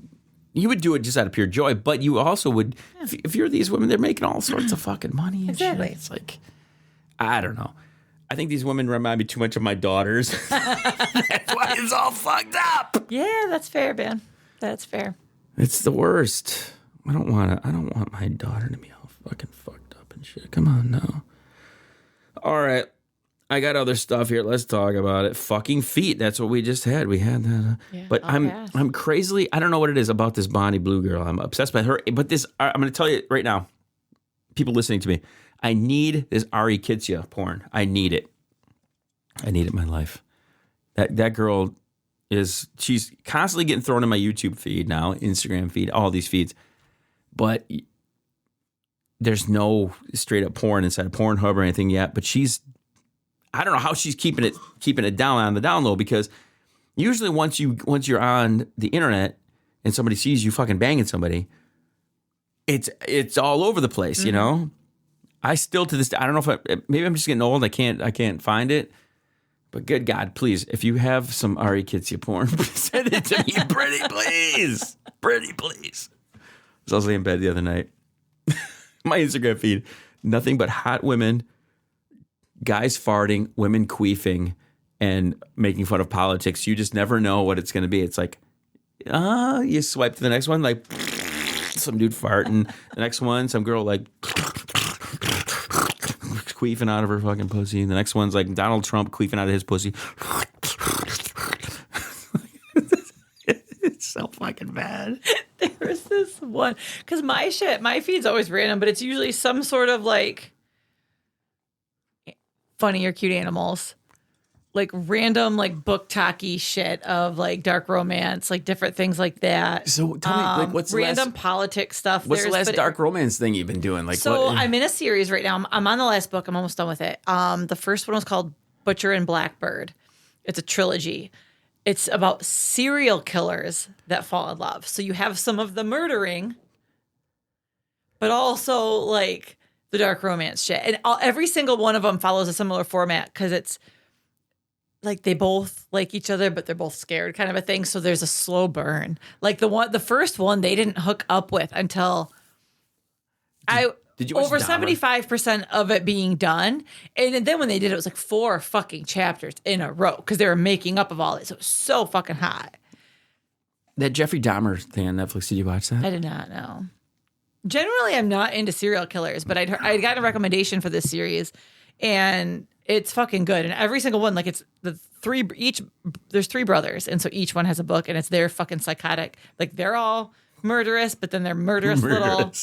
[SPEAKER 2] You would do it just out of pure joy, but you also would, if you're these women, they're making all sorts of fucking money and
[SPEAKER 3] exactly.
[SPEAKER 2] Shit. It's like, I don't know. I think these women remind me too much of my daughters. That's why it's all fucked up.
[SPEAKER 3] Yeah, that's fair, Ben. That's fair.
[SPEAKER 2] It's the worst. I don't want my daughter to be all fucking fucked shit. Come on now. All right. I got other stuff here. Let's talk about it. Fucking feet. That's what we just had. We had that. But I'm crazily, I don't know what it is about this Bonnie Blue girl. I'm obsessed by her. But this, I'm going to tell you right now, people listening to me, I need this Ari Kitsia porn. I need it. I need it in my life. That girl she's constantly getting thrown in my YouTube feed now, Instagram feed, all these feeds. But there's no straight up porn inside of Pornhub or anything yet. But I don't know how she's keeping it down on the down low, because usually once you're on the internet and somebody sees you fucking banging somebody, it's all over the place, you know? I still to this day, I don't know if maybe I'm just getting old. I can't find it. But good God, please, if you have some Ari Kitsia porn, send it to me, pretty please. Pretty please. I was also in bed the other night. My Instagram feed, nothing but hot women, guys farting, women queefing, and making fun of politics. You just never know what it's going to be. It's like, you swipe to the next one, like some dude farting. The next one, some girl like queefing out of her fucking pussy. The next one's like Donald Trump queefing out of his pussy. It's so fucking bad.
[SPEAKER 3] There was this one, because my feed's always random, but it's usually some sort of like funny or cute animals, like random like book talky shit of like dark romance, like different things like that.
[SPEAKER 2] So tell me, like, what's the
[SPEAKER 3] random politics stuff?
[SPEAKER 2] What's the last dark romance thing you've been doing? Like,
[SPEAKER 3] so I'm in a series right now. I'm on the last book. I'm almost done with it. The first one was called Butcher and Blackbird. It's a trilogy. It's about serial killers that fall in love. So you have some of the murdering, but also like the dark romance shit. And every single one of them follows a similar format, because it's like they both like each other, but they're both scared kind of a thing. So there's a slow burn. Like the first one they didn't hook up with until
[SPEAKER 2] did you watch
[SPEAKER 3] over
[SPEAKER 2] Dahmer?
[SPEAKER 3] 75% of it being done. And then when they did it was like 4 fucking chapters in a row, because they were making up of all this. It was so fucking hot.
[SPEAKER 2] That Jeffrey Dahmer thing on Netflix, did you watch that?
[SPEAKER 3] I did not know. Generally, I'm not into serial killers, but I'd gotten a recommendation for this series, and it's fucking good. And every single one, like, it's there's 3 brothers, and so each one has a book, and it's their fucking psychotic. Like, they're all murderous, but then they're murderous. Little.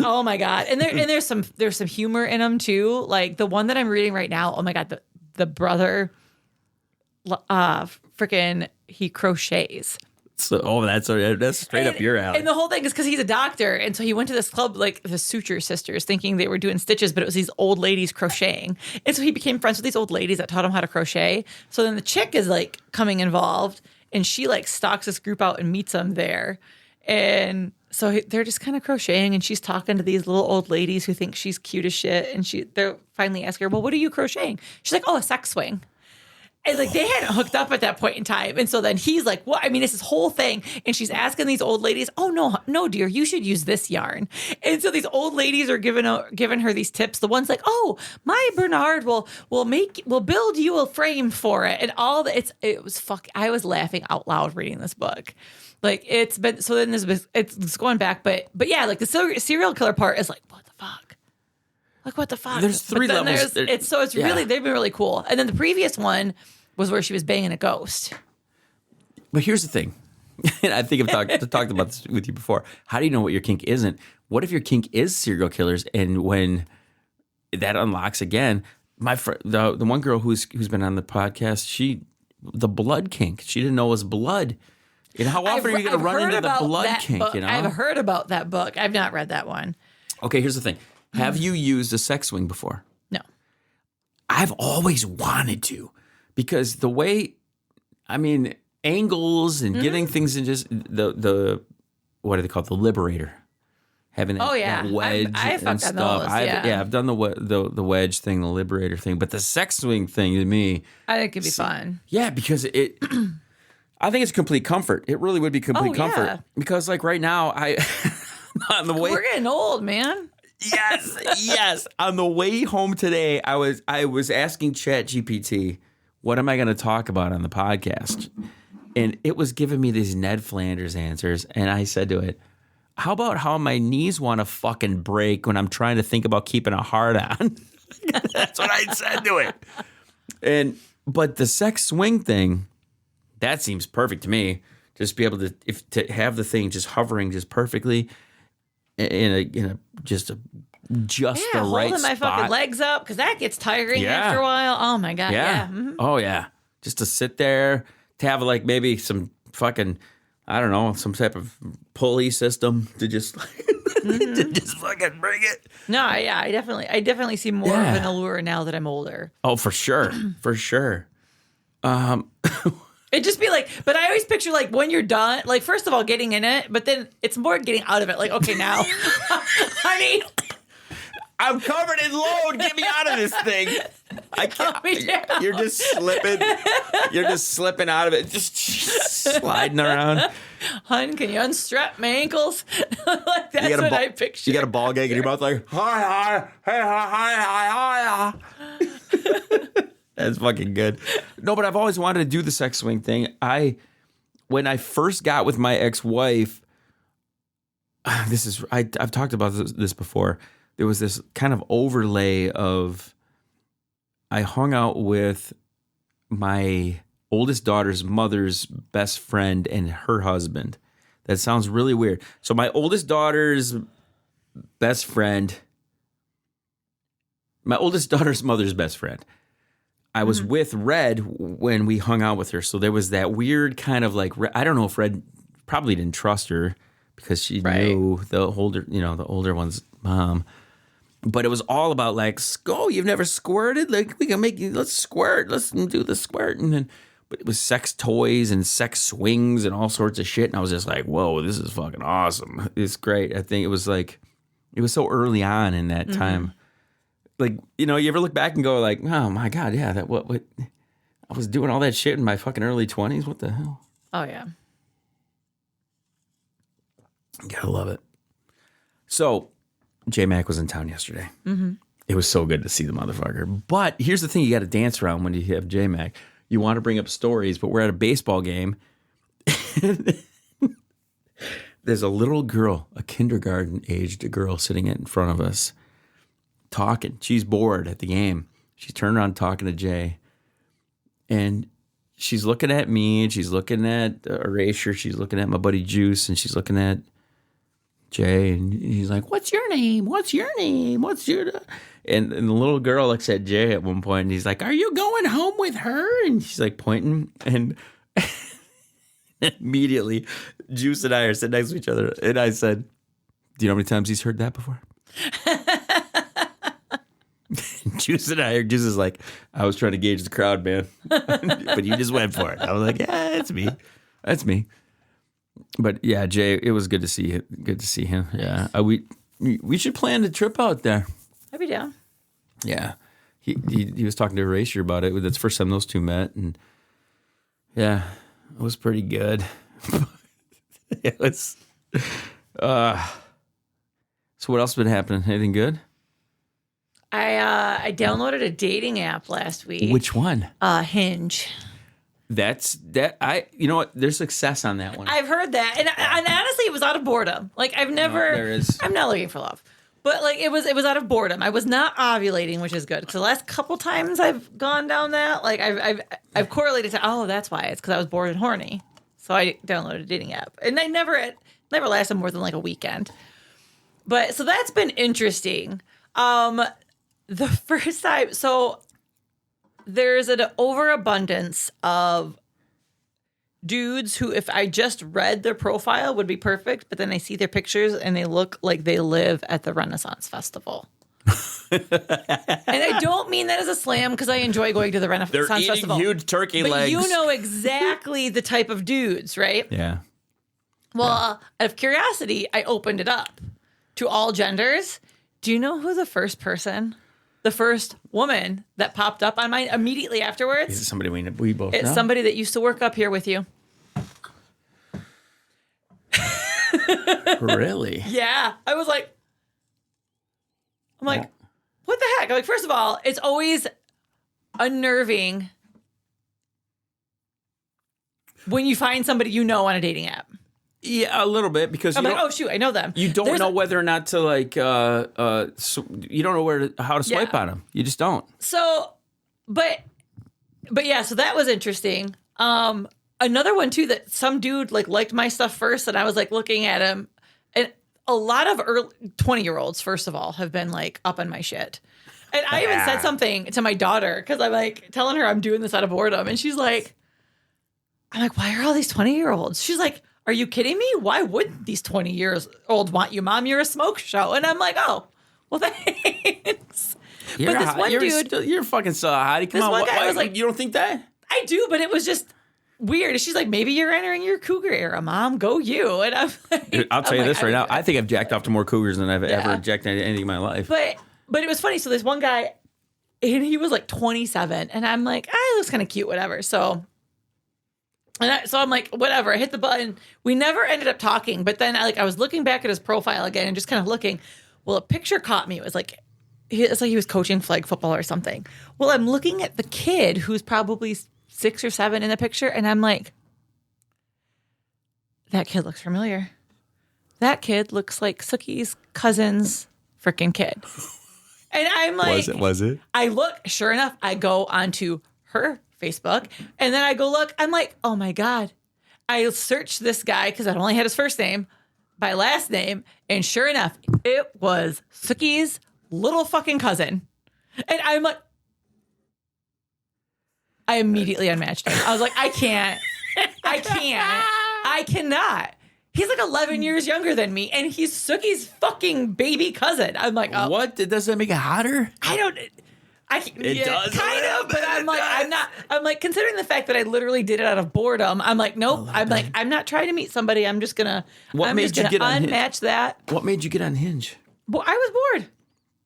[SPEAKER 3] Oh my God. And there's some humor in them too. Like the one that I'm reading right now, oh my God, the brother freaking he crochets.
[SPEAKER 2] So, that's straight up your alley.
[SPEAKER 3] And the whole thing is because he's a doctor. And so he went to this club, like the Suture Sisters, thinking they were doing stitches, but it was these old ladies crocheting. And so he became friends with these old ladies that taught him how to crochet. So then the chick is like coming involved, and she like stalks this group out and meets them there. And so they're just kind of crocheting, and she's talking to these little old ladies who think she's cute as shit. And they're finally asking her, well, what are you crocheting? She's like, oh, a sex swing. And like they hadn't hooked up at that point in time. And so then he's like, what? I mean, it's this whole thing. And she's asking these old ladies, oh, no, dear, you should use this yarn. And so these old ladies are giving her these tips. The one's like, oh, my Bernard will build you a frame for it. And I was laughing out loud reading this book. Like it's been, so then it's going back. But yeah, like the serial killer part is like, what the fuck? Like, what the fuck?
[SPEAKER 2] There's 3 levels.
[SPEAKER 3] It's really, they've been really cool. And then the previous one was where she was banging a ghost.
[SPEAKER 2] But here's the thing. And I think I've talked about this with you before. How do you know what your kink isn't? What if your kink is serial killers? And when that unlocks again, the one girl who's been on the podcast, the blood kink, she didn't know it was blood. And how often are you going to run into the blood kink?
[SPEAKER 3] Book.
[SPEAKER 2] You know,
[SPEAKER 3] I've heard about that book. I've not read that one.
[SPEAKER 2] Okay, here's the thing. Have you used a sex swing before?
[SPEAKER 3] No.
[SPEAKER 2] I've always wanted to, because the way, angles and getting things in just the what do they call it? The liberator. Having that wedge and stuff. I've done the wedge thing, the liberator thing, but the sex swing thing to me,
[SPEAKER 3] I think it'd be fun.
[SPEAKER 2] Yeah, because I think it's complete comfort. It really would be complete comfort.
[SPEAKER 3] Yeah.
[SPEAKER 2] Because like right now, on the way,
[SPEAKER 3] we're getting old, man.
[SPEAKER 2] Yes. On the way home today, I was asking ChatGPT, what am I going to talk about on the podcast? And it was giving me these Ned Flanders answers. And I said to it, how about how my knees want to fucking break when I'm trying to think about keeping a hard on? That's what I said to it. But the sex swing thing, that seems perfect to me. Just be able to have the thing just hovering just perfectly in just the right
[SPEAKER 3] holding my
[SPEAKER 2] spot.
[SPEAKER 3] fucking legs up because that gets tiring after a while. Oh my god, yeah. Mm-hmm.
[SPEAKER 2] Oh yeah, just to sit there, to have like maybe some fucking, I don't know, some type of pulley system to just to just fucking bring it.
[SPEAKER 3] No, yeah, I definitely see more of an allure now that I'm older.
[SPEAKER 2] Oh, for sure, for sure.
[SPEAKER 3] It'd just be like, but I always picture like when you're done, like first of all getting in it, but then it's more getting out of it. Like, okay, now, honey,
[SPEAKER 2] I'm covered in load. Get me out of this thing. I can't. You're just slipping. You're just slipping out of it, just sliding around.
[SPEAKER 3] Hun, can you unstrap my ankles? Like that's what I picture.
[SPEAKER 2] You got a ball gag in your mouth, like hi, hey, hi. That's fucking good. No, but I've always wanted to do the sex swing thing. When I first got with my ex-wife, I've talked about this before. There was this kind of overlay of, I hung out with my oldest daughter's mother's best friend and her husband. That sounds really weird. So my oldest daughter's best friend, my oldest daughter's mother's best friend, I was with Red when we hung out with her. So there was that weird kind of like, I don't know if Red probably didn't trust her because she knew the older one's mom. But it was all about like, you've never squirted? Like, we can let's squirt. Let's do the squirt. But it was sex toys and sex swings and all sorts of shit. And I was just like, whoa, this is fucking awesome. It's great. I think it was so early on in that time. Like, you ever look back and go like, oh my God, yeah, that what I was doing all that shit in my fucking early 20s. What the hell?
[SPEAKER 3] Oh yeah.
[SPEAKER 2] Gotta love it. So J-Mac was in town yesterday. It was so good to see the motherfucker. But here's the thing, you got to dance around when you have J-Mac. You want to bring up stories, but we're at a baseball game. There's a little girl, a kindergarten-aged girl sitting in front of us talking. She's bored at the game. She's turned around talking to Jay. And she's looking at me, and she's looking at Erasure. She's looking at my buddy Juice, and she's looking at Jay, and he's like, what's your name? What's your name? What's your... And the little girl looks at Jay at one point, and he's like, are you going home with her? And she's like pointing, and immediately Juice and I are sitting next to each other, and I said, do you know how many times he's heard that before? Juice is like, I was trying to gauge the crowd, man. But you just went for it. I was like, yeah, it's me. That's me. But yeah, Jay, it was good to see him. Good to see him. Yeah. We should plan the trip out there.
[SPEAKER 3] I'd be down.
[SPEAKER 2] Yeah. He was talking to Erasure about it. That's the first time those two met. And yeah, it was pretty good. It was so what else has been happening? Anything good?
[SPEAKER 3] I downloaded a dating app last week.
[SPEAKER 2] Which one?
[SPEAKER 3] Hinge.
[SPEAKER 2] You know what? There's success on that one.
[SPEAKER 3] I've heard that, and honestly, it was out of boredom. Like I'm not looking for love, but like it was out of boredom. I was not ovulating, which is good because the last couple times I've gone down that, like I've correlated to that's why it's because I was bored and horny. So I downloaded a dating app, and it never lasted more than like a weekend. But so that's been interesting. The first time, so there's an overabundance of dudes who, if I just read their profile, would be perfect, but then I see their pictures and they look like they live at the Renaissance Festival. And I don't mean that as a slam because I enjoy going to the Renaissance Festival.
[SPEAKER 2] They're eating huge turkey
[SPEAKER 3] but
[SPEAKER 2] legs.
[SPEAKER 3] You know exactly the type of dudes, right?
[SPEAKER 2] Yeah.
[SPEAKER 3] Well, out of curiosity, I opened it up to all genders. Do you know who the first woman that popped up on mine immediately afterwards?
[SPEAKER 2] Is it somebody we both know?
[SPEAKER 3] It's somebody that used to work up here with you.
[SPEAKER 2] Really?
[SPEAKER 3] Yeah. I'm like, what the heck? I'm like, first of all, it's always unnerving when you find somebody you know on a dating app.
[SPEAKER 2] Yeah, a little bit because
[SPEAKER 3] I'm like, oh shoot, I know them.
[SPEAKER 2] You don't know whether or not to like. You don't know how to swipe on them. You just don't.
[SPEAKER 3] So, but yeah. So that was interesting. Another one too that some dude like liked my stuff first, and I was like looking at him, and a lot of early 20-year-olds, first of all, have been like up on my shit. And I even said something to my daughter because I'm like telling her I'm doing this out of boredom, and she's like, I'm like, why are all these 20-year-olds? She's like, are you kidding me? Why would these 20-year-olds want you, Mom? You're a smoke show. And I'm like, oh, well, thanks.
[SPEAKER 2] You're fucking so hottie. Come on,
[SPEAKER 3] why was like,
[SPEAKER 2] you don't think that?
[SPEAKER 3] I do, but it was just weird. She's like, maybe you're entering your cougar era, Mom. Go you. And I'm like,
[SPEAKER 2] dude, I'll tell you this right now. I think I've jacked off to more cougars than I've ever jacked anything in my life.
[SPEAKER 3] But it was funny. So this one guy, and he was like 27, and I'm like, he looks kind of cute, whatever. So I'm like, whatever. I hit the button. We never ended up talking. But then I was looking back at his profile again and just kind of looking. Well, a picture caught me. It was like, it's like he was coaching flag football or something. Well, I'm looking at the kid who's probably 6 or 7 in the picture, and I'm like, that kid looks familiar. That kid looks like Sookie's cousin's freaking kid. And I'm like,
[SPEAKER 2] was it?
[SPEAKER 3] I look, sure enough, I go onto her Facebook, and then I go look, I'm like, oh my God. I searched this guy because I only had his first name by last name, and sure enough, it was Sookie's little fucking cousin. And I'm like, I immediately unmatched him. I was like, I cannot. He's like 11 years younger than me, and he's Sookie's fucking baby cousin. I'm like, oh.
[SPEAKER 2] What? Does that make it hotter? It does.
[SPEAKER 3] Kind of, but I'm like, considering the fact that I literally did it out of boredom, I'm like, nope. I'm not trying to meet somebody. I'm just going to unmatch that.
[SPEAKER 2] What made you get on Hinge?
[SPEAKER 3] Well, I was bored.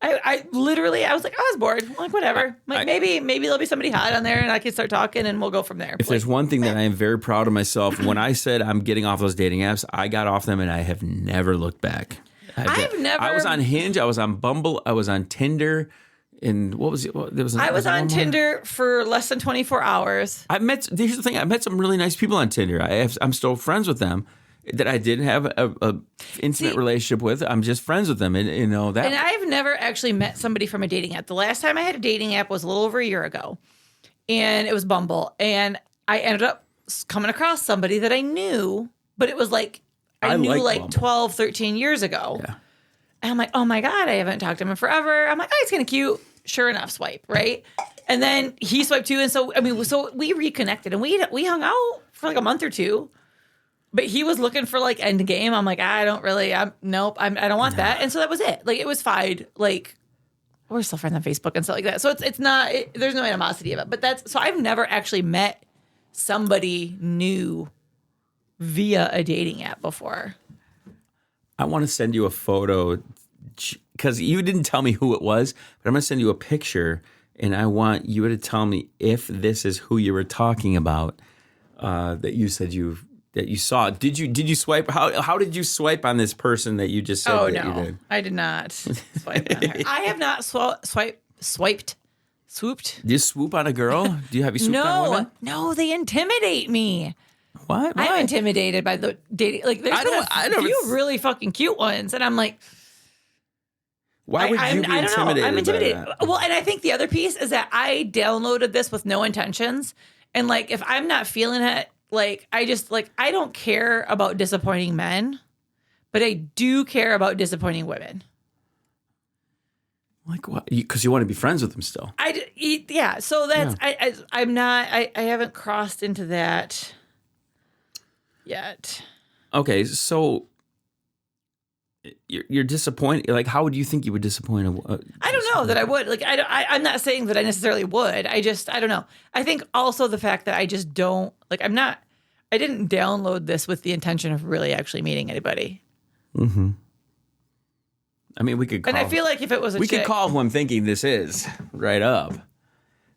[SPEAKER 3] I was like, I was bored. I'm like, whatever. Like, maybe there'll be somebody hot on there and I can start talking and we'll go from there.
[SPEAKER 2] If there's one thing that I am very proud of myself, when I said I'm getting off those dating apps, I got off them and I have never looked back. I was on Hinge. I was on Bumble. I was on Tinder. And what was it?
[SPEAKER 3] I was on Tinder for less than 24 hours.
[SPEAKER 2] Here's the thing. I met some really nice people on Tinder. I'm still friends with them that I didn't have a intimate relationship with. I'm just friends with them. And you know that.
[SPEAKER 3] And I've never actually met somebody from a dating app. The last time I had a dating app was a little over a year ago. And it was Bumble. And I ended up coming across somebody that I knew, but it was like, I knew like Bumble. 12, 13 years ago. Yeah. And I'm like, oh my God, I haven't talked to him in forever. I'm like, oh, he's kind of cute. Sure enough, swipe, right? And then he swiped too. And so, we reconnected and we hung out for like a month or two. But he was looking for like end game. I'm like, nope, I don't want that. And so that was it. Like, it was fine. Like, we're still friends on Facebook and stuff like that. So it's not, there's no animosity of it. But so I've never actually met somebody new via a dating app before.
[SPEAKER 2] I want to send you a photo because you didn't tell me who it was, but I'm going to send you a picture and I want you to tell me if this is who you were talking about that you said you saw. Did you swipe? How did you swipe on this person that you just said you did?
[SPEAKER 3] I did not swipe on her. I have not swooped.
[SPEAKER 2] Did you swoop on a girl? Have you swooped on women?
[SPEAKER 3] No, they intimidate me.
[SPEAKER 2] What?
[SPEAKER 3] I'm intimidated by the dating. Like, there's a few really fucking cute ones, and I'm like,
[SPEAKER 2] why would you be intimidated?
[SPEAKER 3] I'm intimidated. Well, and I think the other piece is that I downloaded this with no intentions, and like, if I'm not feeling it, like, I don't care about disappointing men, but I do care about disappointing women.
[SPEAKER 2] Like what? Because you want to be friends with them still.
[SPEAKER 3] Yeah. So that's I'm not. I haven't crossed into that yet.
[SPEAKER 2] Okay, so you're disappointed. Like, how would you think you would disappoint
[SPEAKER 3] I don't know that I would. Like, I'm not saying that I necessarily would. I don't know. I think also the fact that I just don't, like, I didn't download this with the intention of really actually meeting anybody.
[SPEAKER 2] Mm-hmm. I mean, we could call.
[SPEAKER 3] And I feel like if it was a chick,
[SPEAKER 2] could call who I'm thinking this is right up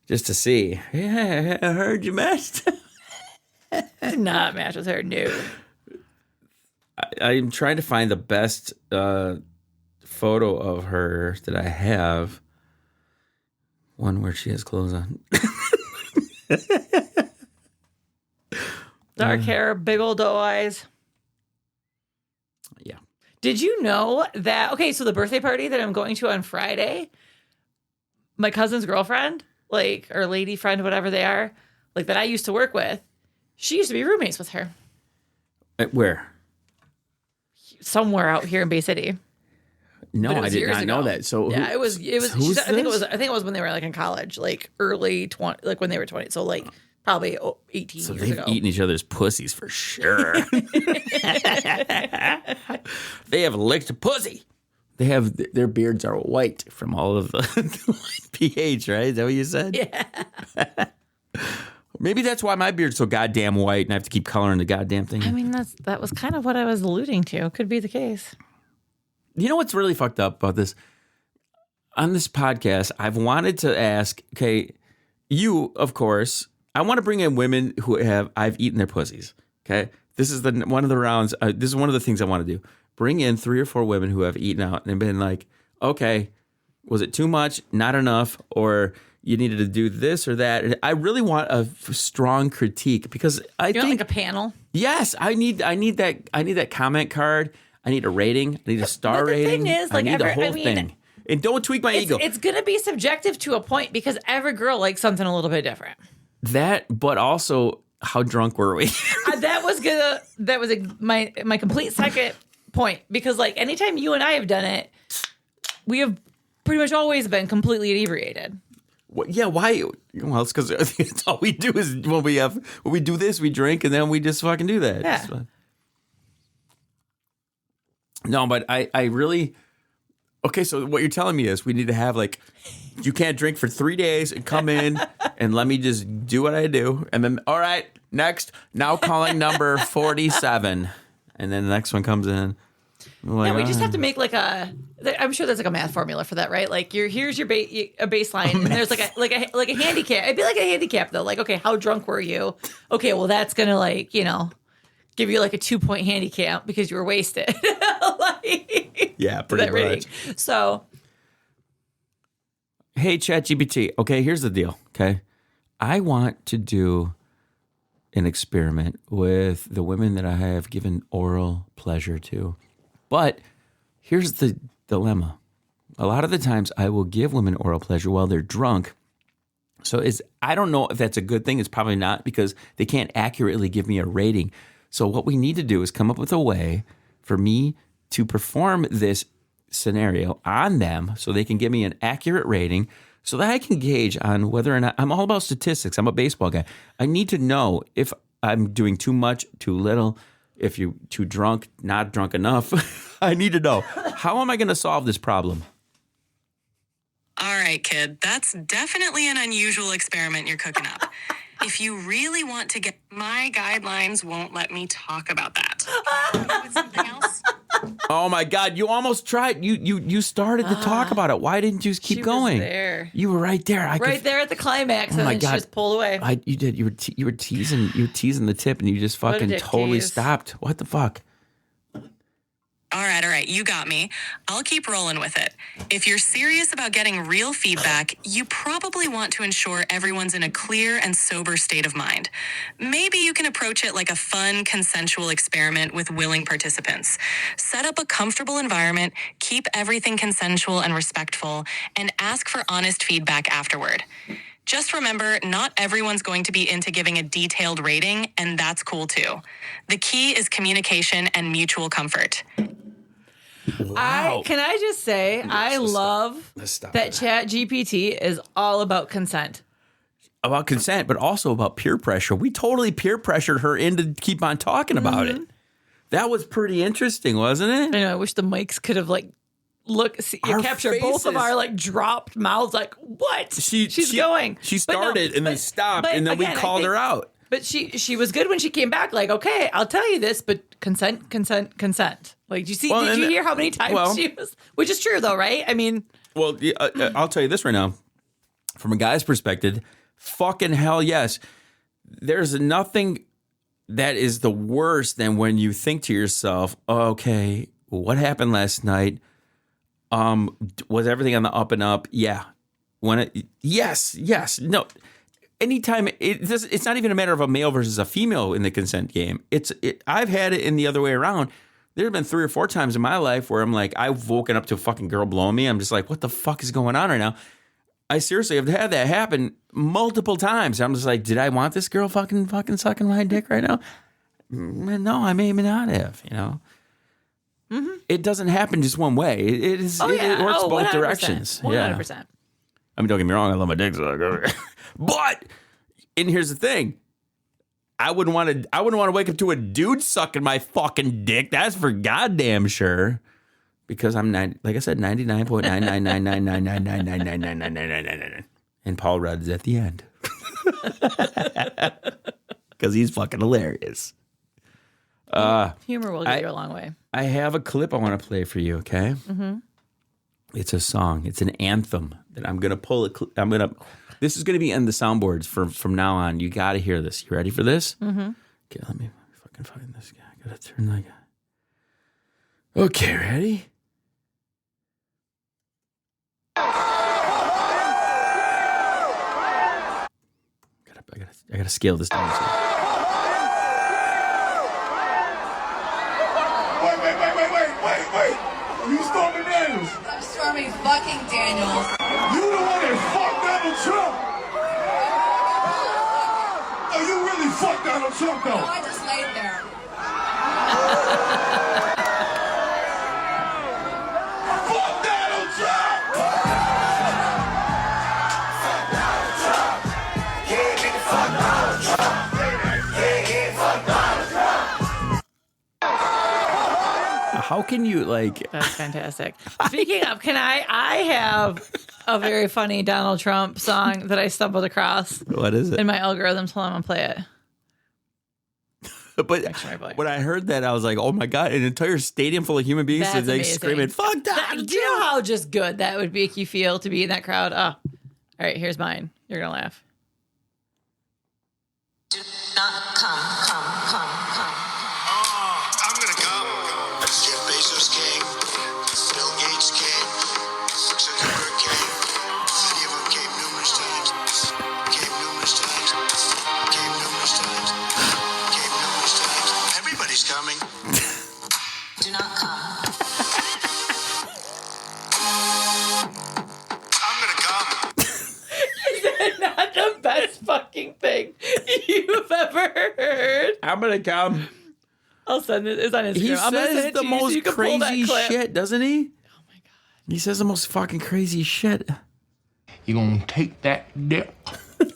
[SPEAKER 2] just to see. Yeah, I heard you matched.
[SPEAKER 3] Did not match with her, no.
[SPEAKER 2] I'm trying to find the best photo of her that I have. One where she has clothes on.
[SPEAKER 3] Dark hair, big old doe eyes.
[SPEAKER 2] Yeah.
[SPEAKER 3] Did you know that? Okay, so the birthday party that I'm going to on Friday, my cousin's girlfriend, like, or lady friend, whatever they are, like that I used to work with, she used to be roommates with her.
[SPEAKER 2] Where?
[SPEAKER 3] Somewhere out here in Bay City.
[SPEAKER 2] No,
[SPEAKER 3] But it
[SPEAKER 2] I
[SPEAKER 3] was
[SPEAKER 2] did
[SPEAKER 3] years
[SPEAKER 2] not know
[SPEAKER 3] ago.
[SPEAKER 2] that. So
[SPEAKER 3] Yeah, it was.
[SPEAKER 2] who's
[SPEAKER 3] I think
[SPEAKER 2] this?
[SPEAKER 3] I think it was when they were like in college, like early 20, like when they were 20. So like probably 18
[SPEAKER 2] So
[SPEAKER 3] years
[SPEAKER 2] they've
[SPEAKER 3] ago.
[SPEAKER 2] eaten each other's pussies for sure. They have licked pussy. They have their beards are white from all of the pH, right? Is that what you said?
[SPEAKER 3] Yeah.
[SPEAKER 2] Maybe that's why my beard's so goddamn white, and I have to keep coloring the goddamn thing.
[SPEAKER 3] I mean, that was kind of what I was alluding to. Could be the case.
[SPEAKER 2] You know what's really fucked up about this? On this podcast, I've wanted to ask, okay, you, of course, I want to bring in women who I've eaten their pussies. Okay. This is one of the rounds. This is one of the things I want to do. Bring in 3 or 4 women who have eaten out and been like, okay, was it too much? Not enough? Or you needed to do this or that? And I really want a strong critique because I
[SPEAKER 3] You
[SPEAKER 2] think
[SPEAKER 3] want like a panel?
[SPEAKER 2] yes, I need that comment card. I need a rating. I need a star
[SPEAKER 3] But the
[SPEAKER 2] rating.
[SPEAKER 3] thing is,
[SPEAKER 2] I
[SPEAKER 3] like,
[SPEAKER 2] need the whole thing. And don't tweak my ego.
[SPEAKER 3] It's going to be subjective to a point because every girl likes something a little bit different.
[SPEAKER 2] That, but also, how drunk were we?
[SPEAKER 3] That was my complete second point because like anytime you and I have done it, we have pretty much always been completely inebriated.
[SPEAKER 2] Yeah, why? Well, it's because it's all we do is when we do this, we drink, and then we just fucking do that.
[SPEAKER 3] Yeah.
[SPEAKER 2] No, but I really. Okay, so what you're telling me is we need to have like, you can't drink for 3 days and come in and let me just do what I do. And then, all right, next, now calling number 47. And then the next one comes in. Like,
[SPEAKER 3] Yeah, we just have to make like I'm sure there's like a math formula for that, right? Like here's your a baseline, and there's like a handicap. It'd be like a handicap though. Like, okay, how drunk were you? Okay, well that's gonna like give you like a 2-point handicap because you were wasted. Like,
[SPEAKER 2] yeah, pretty much.
[SPEAKER 3] rating. So,
[SPEAKER 2] Hey, ChatGPT. Okay, here's the deal. Okay, I want to do an experiment with the women that I have given oral pleasure to. But here's the dilemma. A lot of the times I will give women oral pleasure while they're drunk. So I don't know if that's a good thing. It's probably not because they can't accurately give me a rating. So what we need to do is come up with a way for me to perform this scenario on them so they can give me an accurate rating so that I can gauge on whether or not I'm all about statistics. I'm a baseball guy. I need to know if I'm doing too much, too little, if you're too drunk, not drunk enough. I need to know. How am I going to solve this problem?
[SPEAKER 5] All right, kid. That's definitely an unusual experiment you're cooking up. If you really want to get... My guidelines won't let me talk about that. Can we go with something else?
[SPEAKER 2] Oh my God! You almost tried. You started to talk about it. Why didn't you just keep
[SPEAKER 3] she
[SPEAKER 2] going?
[SPEAKER 3] was there.
[SPEAKER 2] You were right there.
[SPEAKER 3] There at the climax, and
[SPEAKER 2] my
[SPEAKER 3] then
[SPEAKER 2] God.
[SPEAKER 3] she just pulled away.
[SPEAKER 2] You did. You were teasing. You were teasing the tip, and you just
[SPEAKER 3] What a
[SPEAKER 2] fucking
[SPEAKER 3] dick
[SPEAKER 2] totally
[SPEAKER 3] tease.
[SPEAKER 2] stopped. What the fuck?
[SPEAKER 5] All right. You got me. I'll keep rolling with it. If you're serious about getting real feedback, you probably want to ensure everyone's in a clear and sober state of mind. Maybe you can approach it like a fun, consensual experiment with willing participants. Set up a comfortable environment, keep everything consensual and respectful, and ask for honest feedback afterward. Just remember, not everyone's going to be into giving a detailed rating, and that's cool too. The key is communication and mutual comfort.
[SPEAKER 2] Wow.
[SPEAKER 3] Can I just say, I love
[SPEAKER 2] stop
[SPEAKER 3] that
[SPEAKER 2] it.
[SPEAKER 3] ChatGPT is all about consent.
[SPEAKER 2] About consent, but also about peer pressure. We totally peer pressured her into keep on talking about it. That was pretty interesting, wasn't it?
[SPEAKER 3] I know. I wish the mics could have
[SPEAKER 2] Our
[SPEAKER 3] capture both of
[SPEAKER 2] faces.
[SPEAKER 3] our like dropped mouths. Like what? She's
[SPEAKER 2] she-
[SPEAKER 3] going.
[SPEAKER 2] She
[SPEAKER 3] But no,
[SPEAKER 2] started and then
[SPEAKER 3] but-
[SPEAKER 2] stopped,
[SPEAKER 3] but
[SPEAKER 2] and then we
[SPEAKER 3] again, I
[SPEAKER 2] called
[SPEAKER 3] think-
[SPEAKER 2] her out.
[SPEAKER 3] But she was good when she came back. Like, okay, I'll tell you this, but consent. Like, did you hear how many times she was? Which is true though, right? I mean,
[SPEAKER 2] Well, I'll tell you this right now. From a guy's perspective, fucking hell yes. There's nothing that is the worst than when you think to yourself, okay, what happened last night? Was everything on the up and up? Yeah. Yes. No. Anytime it's not even a matter of a male versus a female in the consent game. I've had it in the other way around. There have been 3 or 4 times in my life where I'm like, I've woken up to a fucking girl blowing me. I'm just like, what the fuck is going on right now? I seriously have had that happen multiple times. I'm just like, did I want this girl fucking sucking my dick right now? No, I may not have, you know. Mm-hmm. It doesn't happen just one way. It works both
[SPEAKER 3] 100%.
[SPEAKER 2] directions.
[SPEAKER 3] 100%.
[SPEAKER 2] Yeah. I mean, don't get me wrong, I love my dick suck. But, and here's the thing. I wouldn't want to wake up to a dude sucking my fucking dick. That's for goddamn sure. Because I'm like I said, 99.999999999999999. And Paul Rudd's at the end. Because he's fucking hilarious.
[SPEAKER 3] Humor will get you a long way.
[SPEAKER 2] I have a clip I want to play for you, okay? Mm-hmm. It's a song. It's an anthem that I'm going to pull. This is going to be in the soundboards from now on. You got to hear this. You ready for this? Mm-hmm. Okay, let me fucking find this guy. I got to turn that guy. Okay, ready? I gotta scale this down.
[SPEAKER 6] Wait. You storming Daniels.
[SPEAKER 7] I'm storming fucking Daniels.
[SPEAKER 6] You the one that fucked Donald Trump. Oh, you really fucked Donald Trump, though.
[SPEAKER 7] No, I just laid there.
[SPEAKER 6] Fuck Donald Trump! Fuck Donald Trump! Yeah, nigga, fuck Donald Trump! Yeah, fuck Donald Trump!
[SPEAKER 2] How can you, like...
[SPEAKER 3] That's fantastic. Speaking of, I have a very funny Donald Trump song that I stumbled across.
[SPEAKER 2] What is it?
[SPEAKER 3] In my algorithm, so I'm going to play it.
[SPEAKER 2] But when I heard that, I was like, oh my God, an entire stadium full of human beings
[SPEAKER 3] That's
[SPEAKER 2] like
[SPEAKER 3] amazing.
[SPEAKER 2] screaming, fuck Donald
[SPEAKER 3] Do you know how just good that would make you feel to be in that crowd? Oh, all right, here's mine. You're going to laugh.
[SPEAKER 7] Do not come.
[SPEAKER 6] I'm gonna come. Jeff Bezos came. Bill Gates came. Zuckerberg came. Many of them came numerous times. Everybody's coming.
[SPEAKER 7] Do not come.
[SPEAKER 6] I'm gonna come.
[SPEAKER 3] Not the best fucking thing you've ever heard.
[SPEAKER 2] I'm going to come.
[SPEAKER 3] I'll send it. It's on Instagram.
[SPEAKER 2] He
[SPEAKER 3] I'm gonna send
[SPEAKER 2] says
[SPEAKER 3] it
[SPEAKER 2] the
[SPEAKER 3] to you so
[SPEAKER 2] most
[SPEAKER 3] you can pull that
[SPEAKER 2] crazy
[SPEAKER 3] clip.
[SPEAKER 2] shit, doesn't he?
[SPEAKER 3] Oh my God.
[SPEAKER 2] He says the most fucking crazy shit.
[SPEAKER 4] You gonna take that dick?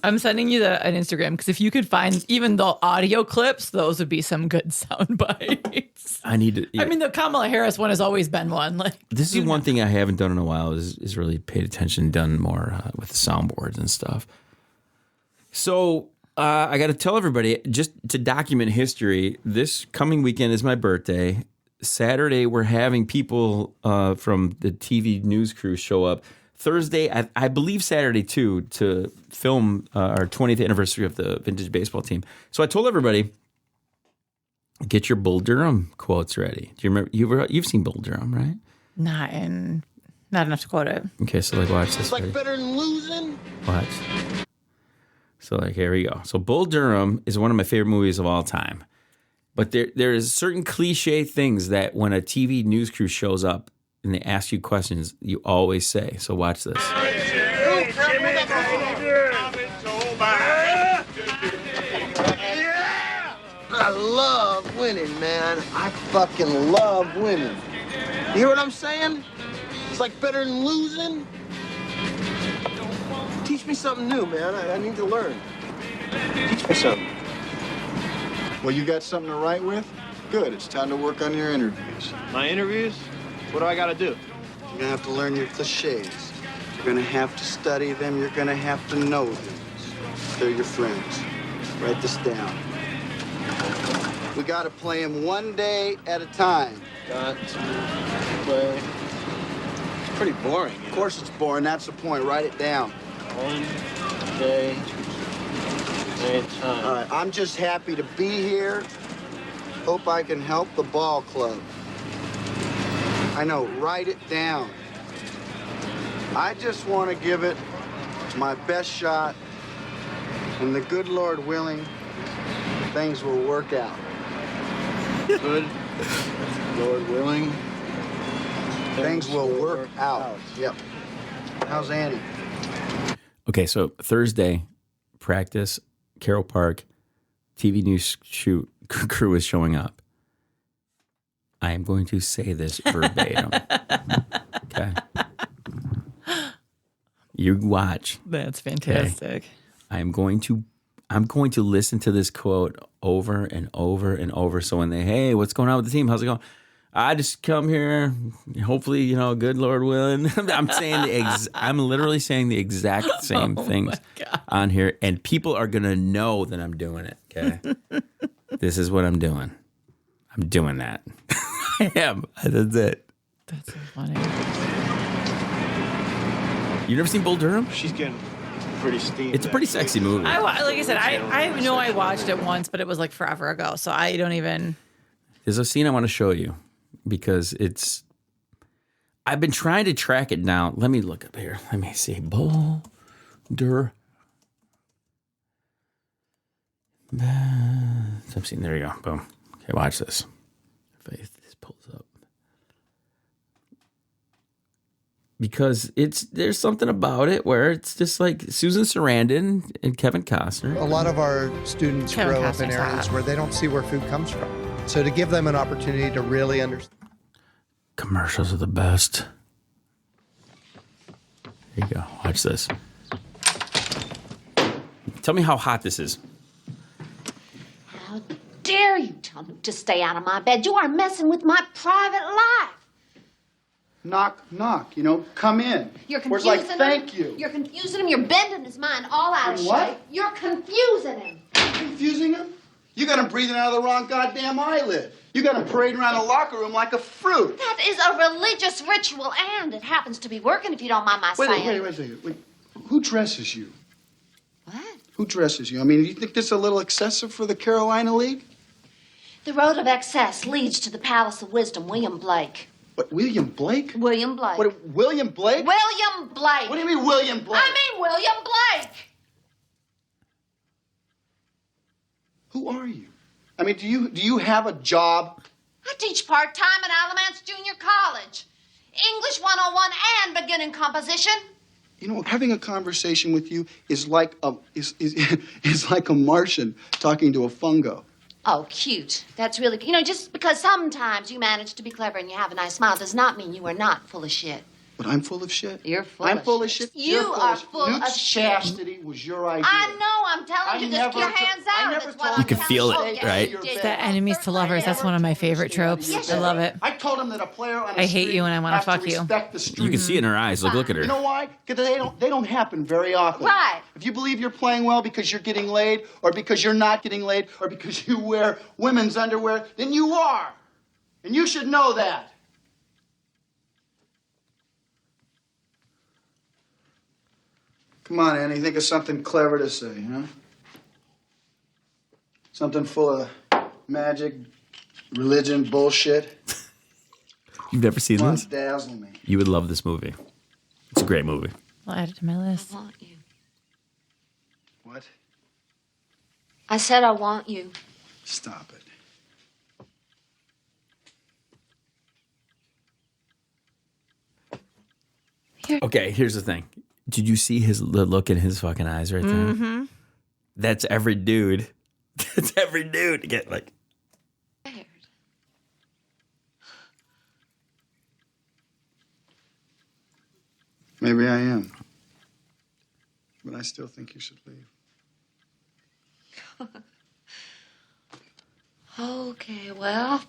[SPEAKER 3] I'm sending you an Instagram because if you could find even the audio clips, those would be some good sound bites.
[SPEAKER 2] I need to...
[SPEAKER 3] I mean, the Kamala Harris one has always been one. Like,
[SPEAKER 2] This is one thing I haven't done in a while is really paid attention, done more with the soundboards and stuff. So I got to tell everybody, just to document history, this coming weekend is my birthday. Saturday, we're having people from the TV news crew show up. Thursday, I believe Saturday too, to film our 20th anniversary of the vintage baseball team. So I told everybody, get your Bull Durham quotes ready. Do you remember? You've seen Bull Durham, right?
[SPEAKER 3] not enough to quote it.
[SPEAKER 2] Okay, so like watch this.
[SPEAKER 6] It's like
[SPEAKER 2] ready?
[SPEAKER 6] better than losing.
[SPEAKER 2] Watch. So like here we go. So Bull Durham is one of my favorite movies of all time. But there is certain cliche things that when a TV news crew shows up and they ask you questions, you always say. So watch this.
[SPEAKER 8] I love winning, man. I fucking love winning. You hear what I'm saying? It's like better than losing. Teach me something new, man. I need to learn. Teach me something.
[SPEAKER 9] Well, you got something to write with? Good. It's time to work on your interviews.
[SPEAKER 8] My interviews? What do I gotta do?
[SPEAKER 9] You're gonna have to learn your cliches. You're gonna have to study them. You're gonna have to know them. They're your friends. Write this down. We gotta play them one day at a time.
[SPEAKER 8] Got to play. It's pretty boring.
[SPEAKER 9] Of course it's boring. That's the point. Write it down.
[SPEAKER 8] One day at a time.
[SPEAKER 9] All right. I'm just happy to be here. Hope I can help the ball club. I know. Write it down. I just want to give it my best shot, and the good Lord willing, things will work out.
[SPEAKER 8] Good
[SPEAKER 9] Lord willing, things will work out. Yep. How's Annie?
[SPEAKER 2] Okay, so Thursday, practice, Carroll Park, TV news shoot, crew is showing up. I am going to say this verbatim. Okay. You watch.
[SPEAKER 3] That's fantastic.
[SPEAKER 2] Okay? I'm going to listen to this quote over and over and over. So when hey, what's going on with the team? How's it going? I just come here, hopefully, good Lord willing. I'm literally saying the exact same things on here, and people are gonna know that I'm doing it. Okay, this is what I'm doing. I'm doing that. I am. That's it.
[SPEAKER 3] That's so funny.
[SPEAKER 2] You never seen Bull Durham?
[SPEAKER 10] She's getting pretty steamed.
[SPEAKER 2] It's a pretty sexy movie.
[SPEAKER 3] Like I said, I know I watched it once, but it was like forever ago, so I don't even.
[SPEAKER 2] There's a scene I want to show you because I've been trying to track it down. Let me look up here. Let me see. Bull Durham. There you go. Boom. Okay, watch this. If this pulls up. Because there's something about it where it's just like Susan Sarandon and Kevin Costner.
[SPEAKER 11] A lot of our students grow up in areas where they don't see where food comes from. So to give them an opportunity to really understand.
[SPEAKER 2] Commercials are the best. Here you go. Watch this. Tell me how hot this is.
[SPEAKER 12] How dare you tell me to stay out of my bed? You are messing with my private life.
[SPEAKER 9] Knock, knock. Come in.
[SPEAKER 12] You're
[SPEAKER 9] Where's
[SPEAKER 12] confusing him.
[SPEAKER 9] thank you.
[SPEAKER 12] You're confusing him. You're bending his mind all out of
[SPEAKER 9] What?
[SPEAKER 12] shape. You're confusing him.
[SPEAKER 9] Confusing him? You got him breathing out of the wrong goddamn eyelid. You got him parading around the locker room like a fruit.
[SPEAKER 12] That is a religious ritual, and it happens to be working, if you don't mind my saying.
[SPEAKER 9] Wait a second. Wait. Who dresses you?
[SPEAKER 12] What?
[SPEAKER 9] Who dresses you? I mean, do you think this is a little excessive for the Carolina League?
[SPEAKER 12] The road of excess leads to the Palace of Wisdom, William Blake.
[SPEAKER 9] What, William Blake?
[SPEAKER 12] William Blake.
[SPEAKER 9] What, William Blake?
[SPEAKER 12] William Blake.
[SPEAKER 9] What do you mean, William Blake?
[SPEAKER 12] I mean William Blake.
[SPEAKER 9] Who are you? I mean, do you have a job?
[SPEAKER 12] I teach part-time at Alamance Junior College. English 101 and beginning composition.
[SPEAKER 9] Having a conversation with you is like is like a Martian talking to a fungo.
[SPEAKER 12] Oh, cute. That's really, just because sometimes you manage to be clever and you have a nice smile does not mean you are not full of shit.
[SPEAKER 9] But I'm full of shit.
[SPEAKER 12] You're full
[SPEAKER 9] I'm
[SPEAKER 12] of
[SPEAKER 9] full
[SPEAKER 12] shit.
[SPEAKER 9] of shit.
[SPEAKER 12] You are full of shit.
[SPEAKER 9] Chastity was your idea.
[SPEAKER 12] I know, I'm telling you, just keep your hands out. That's what I'm
[SPEAKER 2] You can
[SPEAKER 12] telling
[SPEAKER 2] feel
[SPEAKER 12] you.
[SPEAKER 2] it, right?
[SPEAKER 3] It's the enemies to lovers. That's one of my favorite tropes. I love it.
[SPEAKER 9] I told him that a player on a
[SPEAKER 3] I hate you and I want to fuck you.
[SPEAKER 2] You can see it in her eyes. Look at her.
[SPEAKER 9] You know why? Because they don't happen very often.
[SPEAKER 12] Right.
[SPEAKER 9] If you believe you're playing well because you're getting laid, or because you're not getting laid, or because you wear women's underwear, then you are. And you should know that. Come on, Annie, think of something clever to say, huh? Something full of magic, religion, bullshit.
[SPEAKER 2] You've never seen
[SPEAKER 9] Come on,
[SPEAKER 2] this?
[SPEAKER 9] dazzle me.
[SPEAKER 2] You would love this movie. It's a great movie.
[SPEAKER 3] I'll add it to my list.
[SPEAKER 12] I want you.
[SPEAKER 9] What?
[SPEAKER 12] I said I want you.
[SPEAKER 9] Stop it.
[SPEAKER 2] Okay, here's the thing. Did you see the look in his fucking eyes right there?
[SPEAKER 3] Mm-hmm.
[SPEAKER 2] That's every dude. That's every dude to get like.
[SPEAKER 9] Maybe I am. But I still think you should leave.
[SPEAKER 12] Okay, well,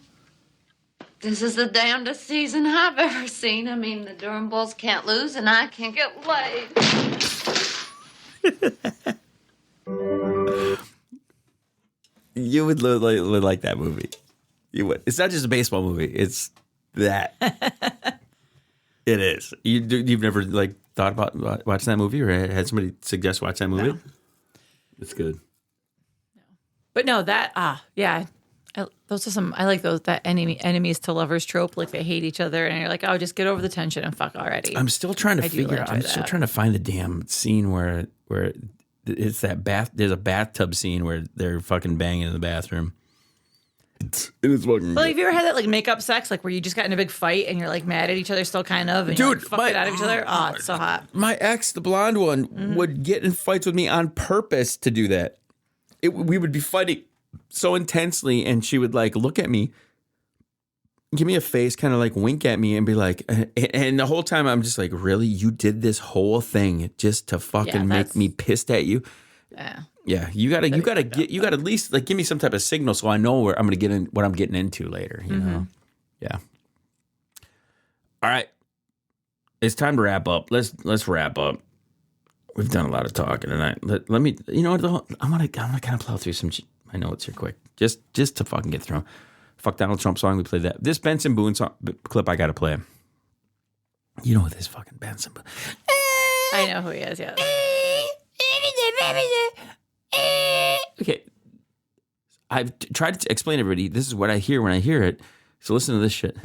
[SPEAKER 12] this is the damnedest season I've ever seen. I mean, the Durham Bulls can't lose, and I can't get laid.
[SPEAKER 2] You would like that movie. You would. It's not just a baseball movie. It's that. It is. You've never thought about watching that movie, or had somebody suggest watch that movie? No. It's good.
[SPEAKER 3] No. But no, yeah. Those are some. I like those that enemies to lovers trope. Like they hate each other, and you're like, oh, just get over the tension and fuck already.
[SPEAKER 2] I'm still trying to figure out. I'm still trying to find the damn scene where it's that bath. There's a bathtub scene where they're fucking banging in the bathroom. It was fucking.
[SPEAKER 3] Well, have you ever had that like makeup sex, like where you just got in a big fight and you're like mad at each other still, kind of, and
[SPEAKER 2] Dude,
[SPEAKER 3] you're like, fucking out of each other? Oh, it's so hot.
[SPEAKER 2] My ex, the blonde one, would get in fights with me on purpose to do that. We would be fighting so intensely, and she would like look at me, give me a face, kind of like wink at me, and be like, and the whole time I'm just like, really, you did this whole thing just to fucking make me pissed at you?
[SPEAKER 3] Yeah.
[SPEAKER 2] Yeah, you gotta at least like give me some type of signal so I know where I'm gonna get in, what I'm getting into later. You know, yeah. All right, it's time to wrap up. Let's wrap up. We've done a lot of talking tonight. Let me, you know what? I'm gonna kind of plow through some my notes here quick, just to fucking get through. Fuck Donald Trump song. We played that. This Benson Boone song clip I gotta play. You know this fucking Benson Boone.
[SPEAKER 3] I know who he is. Yeah.
[SPEAKER 2] Okay, I've tried to explain to everybody. This is what I hear when I hear it. So listen to this shit.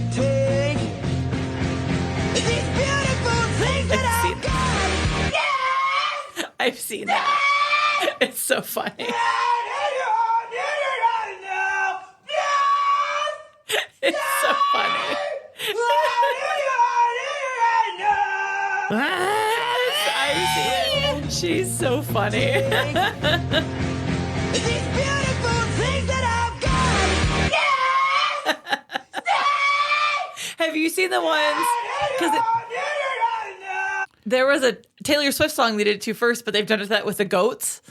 [SPEAKER 3] I've seen that. It's so funny. It's so funny. I've seen it. She's so funny. Have you seen the ones? Because there was a Taylor Swift song they did it to first, but they've done it that with the goats.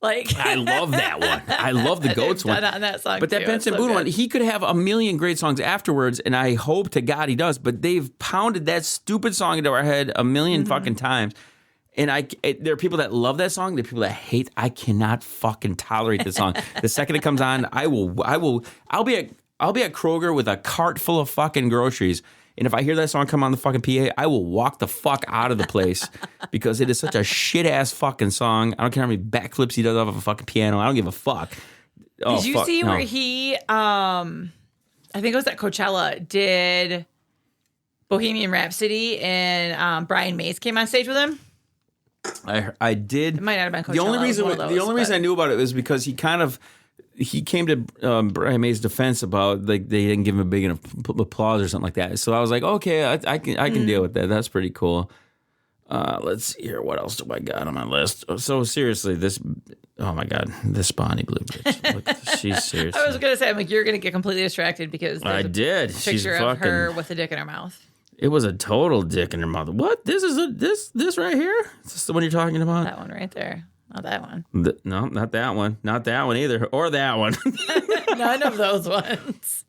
[SPEAKER 3] Like
[SPEAKER 2] I love that one. I love the goats one.
[SPEAKER 3] Done on that song,
[SPEAKER 2] but that
[SPEAKER 3] too.
[SPEAKER 2] Benson Boone one, he could have a million great songs afterwards, and I hope to God he does. But they've pounded that stupid song into our head a million fucking times. And there are people that love that song. There are people that hate. I cannot fucking tolerate this song. The second it comes on, I'll be at Kroger with a cart full of fucking groceries. And if I hear that song come on the fucking PA, I will walk the fuck out of the place because it is such a shit ass fucking song. I don't care how many backflips he does off of a fucking piano. I don't give a fuck.
[SPEAKER 3] Did you see where he, I think it was at Coachella, did Bohemian Rhapsody and Brian Mays came on stage with him?
[SPEAKER 2] I did.
[SPEAKER 3] It might not have been Coachella.
[SPEAKER 2] The only reason I knew about it was because he came to Brian May's defense about like they didn't give him a big enough applause or something like that. So I was like, okay, I can deal with that. That's pretty cool. Let's see here. What else do I got on my list? So seriously, oh my God, this Bonnie Blue bitch. Look, she's serious.
[SPEAKER 3] I was gonna say, I'm like, you're gonna get completely distracted because
[SPEAKER 2] I did.
[SPEAKER 3] She's picture of her with a dick in her mouth.
[SPEAKER 2] It was a total dick in her mouth. What? This is this right here? Is this the one you're talking about?
[SPEAKER 3] That one right there. Not that one.
[SPEAKER 2] No, not that one. Not that one either. Or that one.
[SPEAKER 3] None of those ones.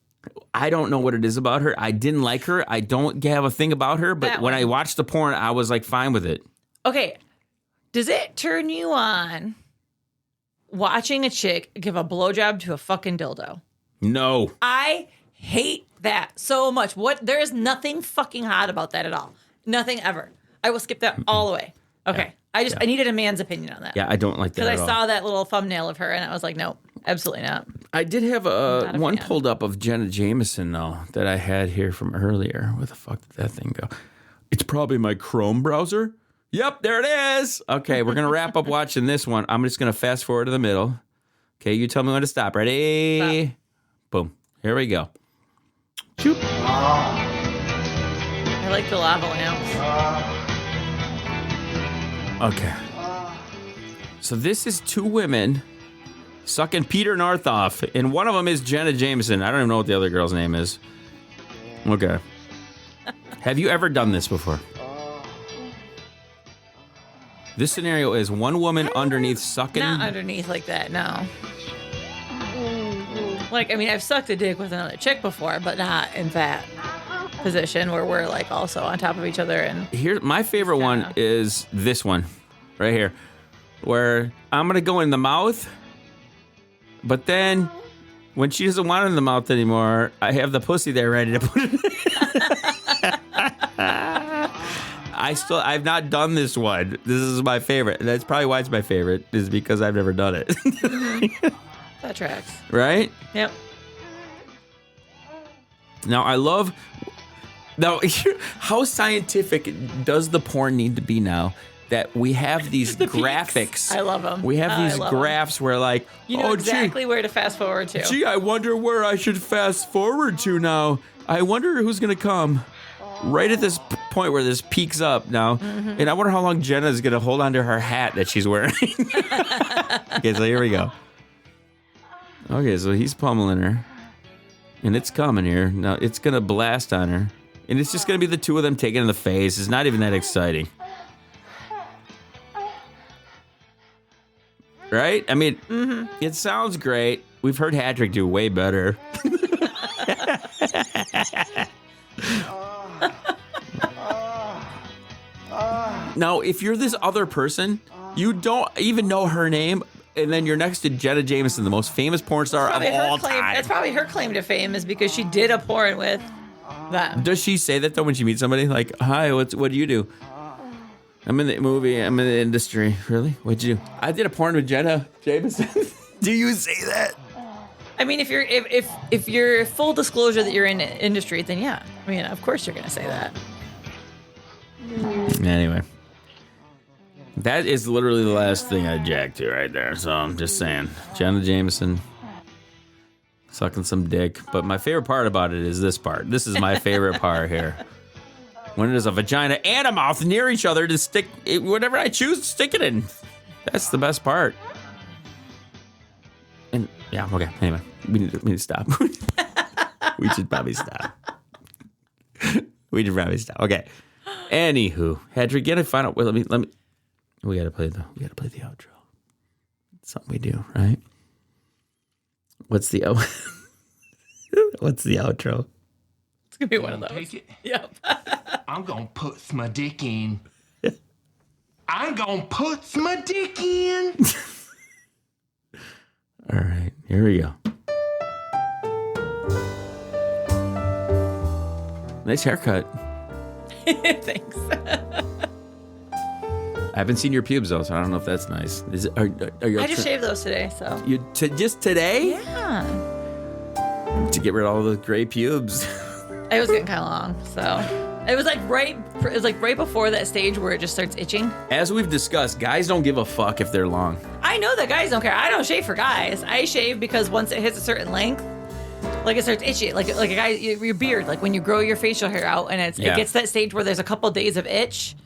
[SPEAKER 2] I don't know what it is about her. I didn't like her. I don't have a thing about her. But when I watched the porn, I was like fine with it.
[SPEAKER 3] Okay. Does it turn you on watching a chick give a blowjob to a fucking dildo?
[SPEAKER 2] No.
[SPEAKER 3] I hate that so much. There is nothing fucking hot about that at all. Nothing ever. I will skip that all the way. Okay. Yeah. I needed a man's opinion on that.
[SPEAKER 2] Yeah, I don't like that
[SPEAKER 3] because I saw that little thumbnail of her and I was like, nope, absolutely not.
[SPEAKER 2] I did have one pulled up of Jenna Jameson though that I had here from earlier. Where the fuck did that thing go? It's probably my Chrome browser. Yep, there it is. Okay, we're gonna wrap up watching this one. I'm just gonna fast forward to the middle. Okay, you tell me when to stop. Ready? Stop. Boom. Here we go. Choop.
[SPEAKER 3] I like the lava lamps.
[SPEAKER 2] Okay. So this is two women sucking Peter North off, and one of them is Jenna Jameson. I don't even know what the other girl's name is. Okay. Have you ever done this before? This scenario is one woman underneath sucking.
[SPEAKER 3] Not underneath like that, no. Like, I mean, I've sucked a dick with another chick before, but not in that position where we're like also on top of each other. And
[SPEAKER 2] here, my favorite one is this one right here, where I'm gonna go in the mouth, but then when she doesn't want it in the mouth anymore, I have the pussy there ready to put it. I've not done this one. This is my favorite. And that's probably why it's my favorite, is because I've never done it.
[SPEAKER 3] That tracks.
[SPEAKER 2] Right?
[SPEAKER 3] Yep.
[SPEAKER 2] Now, how scientific does the porn need to be now that we have these graphics.
[SPEAKER 3] I love them.
[SPEAKER 2] We have these graphs where like,
[SPEAKER 3] you know exactly where to fast forward to.
[SPEAKER 2] Gee, I wonder where I should fast forward to now. I wonder who's going to come. Right at this point where this peaks up now. Mm-hmm. And I wonder how long Jenna's going to hold on to her hat that she's wearing. Okay, so here we go. Okay, so he's pummeling her. And it's coming here. Now it's going to blast on her. And it's just going to be the two of them taking in the face. It's not even that exciting. Right? I mean, It sounds great. We've heard Hatrick do way better. Now, if you're this other person, you don't even know her name, and then you're next to Jenna Jameson, the most famous porn star of all time.
[SPEAKER 3] That's probably her claim to fame, is because she did a porn with them.
[SPEAKER 2] Does she say that though when she meets somebody? Like, hi, what do you do? I'm in the movie. I'm in the industry. Really? What'd you do? I did a porn with Jenna Jameson. Do you say that?
[SPEAKER 3] I mean, if you're full disclosure that you're in the industry, then yeah. I mean, of course you're gonna say that.
[SPEAKER 2] Anyway. That is literally the last thing I jacked to right there. So I'm just saying. Jenna Jameson sucking some dick. But my favorite part about it is this part. This is my favorite part here. When there's a vagina and a mouth near each other to stick it, whatever I choose to stick it in. That's the best part. And yeah, okay. Anyway, we need to stop. We should probably stop. We should probably stop. Okay. Anywho, Hedrick, get a final. Well, let me. We gotta play the outro. It's something we do, right? What's the outro?
[SPEAKER 3] It's gonna be one of those.
[SPEAKER 4] Take it?
[SPEAKER 3] Yep.
[SPEAKER 4] I'm gonna put my dick in. I'm gonna put my dick in.
[SPEAKER 2] All right, here we go. Nice haircut.
[SPEAKER 3] Thanks.
[SPEAKER 2] I haven't seen your pubes though, so I don't know if that's nice. Is it? Are you?
[SPEAKER 3] I just shaved those today, so.
[SPEAKER 2] You just today?
[SPEAKER 3] Yeah.
[SPEAKER 2] To get rid of all the gray pubes.
[SPEAKER 3] It was getting kind of long, so it was like right before that stage where it just starts itching.
[SPEAKER 2] As we've discussed, guys don't give a fuck if they're long.
[SPEAKER 3] I know that guys don't care. I don't shave for guys. I shave because once it hits a certain length, like it starts itching. Like a guy, your beard, like when you grow your facial hair out and it gets that stage where there's a couple days of itch.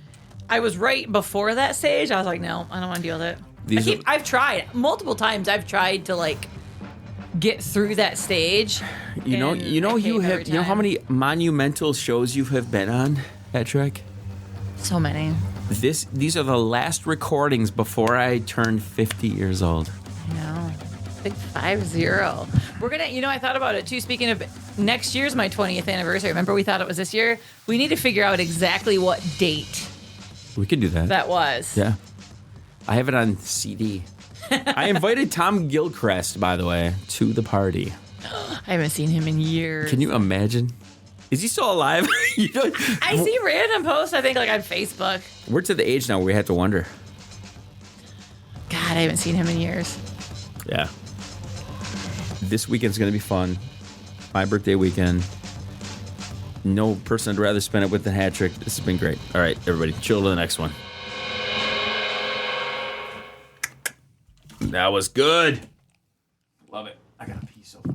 [SPEAKER 3] I was right before that stage. I was like, no, I don't want to deal with it. I've tried multiple times. I've tried to like get through that stage.
[SPEAKER 2] You know how many monumental shows you have been on, Hedrick?
[SPEAKER 3] So many.
[SPEAKER 2] These are the last recordings before I turned 50 years old.
[SPEAKER 3] I know. Big 50. We're gonna, I thought about it too. Speaking of, next year's my 20th anniversary. Remember we thought it was this year? We need to figure out exactly what date
[SPEAKER 2] we could do that.
[SPEAKER 3] That was.
[SPEAKER 2] Yeah. I have it on CD. I invited Tom Gilchrist, by the way, to the party.
[SPEAKER 3] I haven't seen him in years.
[SPEAKER 2] Can you imagine? Is he still alive?
[SPEAKER 3] I see random posts, I think, like on Facebook.
[SPEAKER 2] We're to the age now where we have to wonder.
[SPEAKER 3] God, I haven't seen him in years.
[SPEAKER 2] Yeah. This weekend's going to be fun. My birthday weekend. No person I'd rather spend it with than Hatrick. This has been great. All right, everybody, chill to the next one. That was good. Love it. I got to pee so far.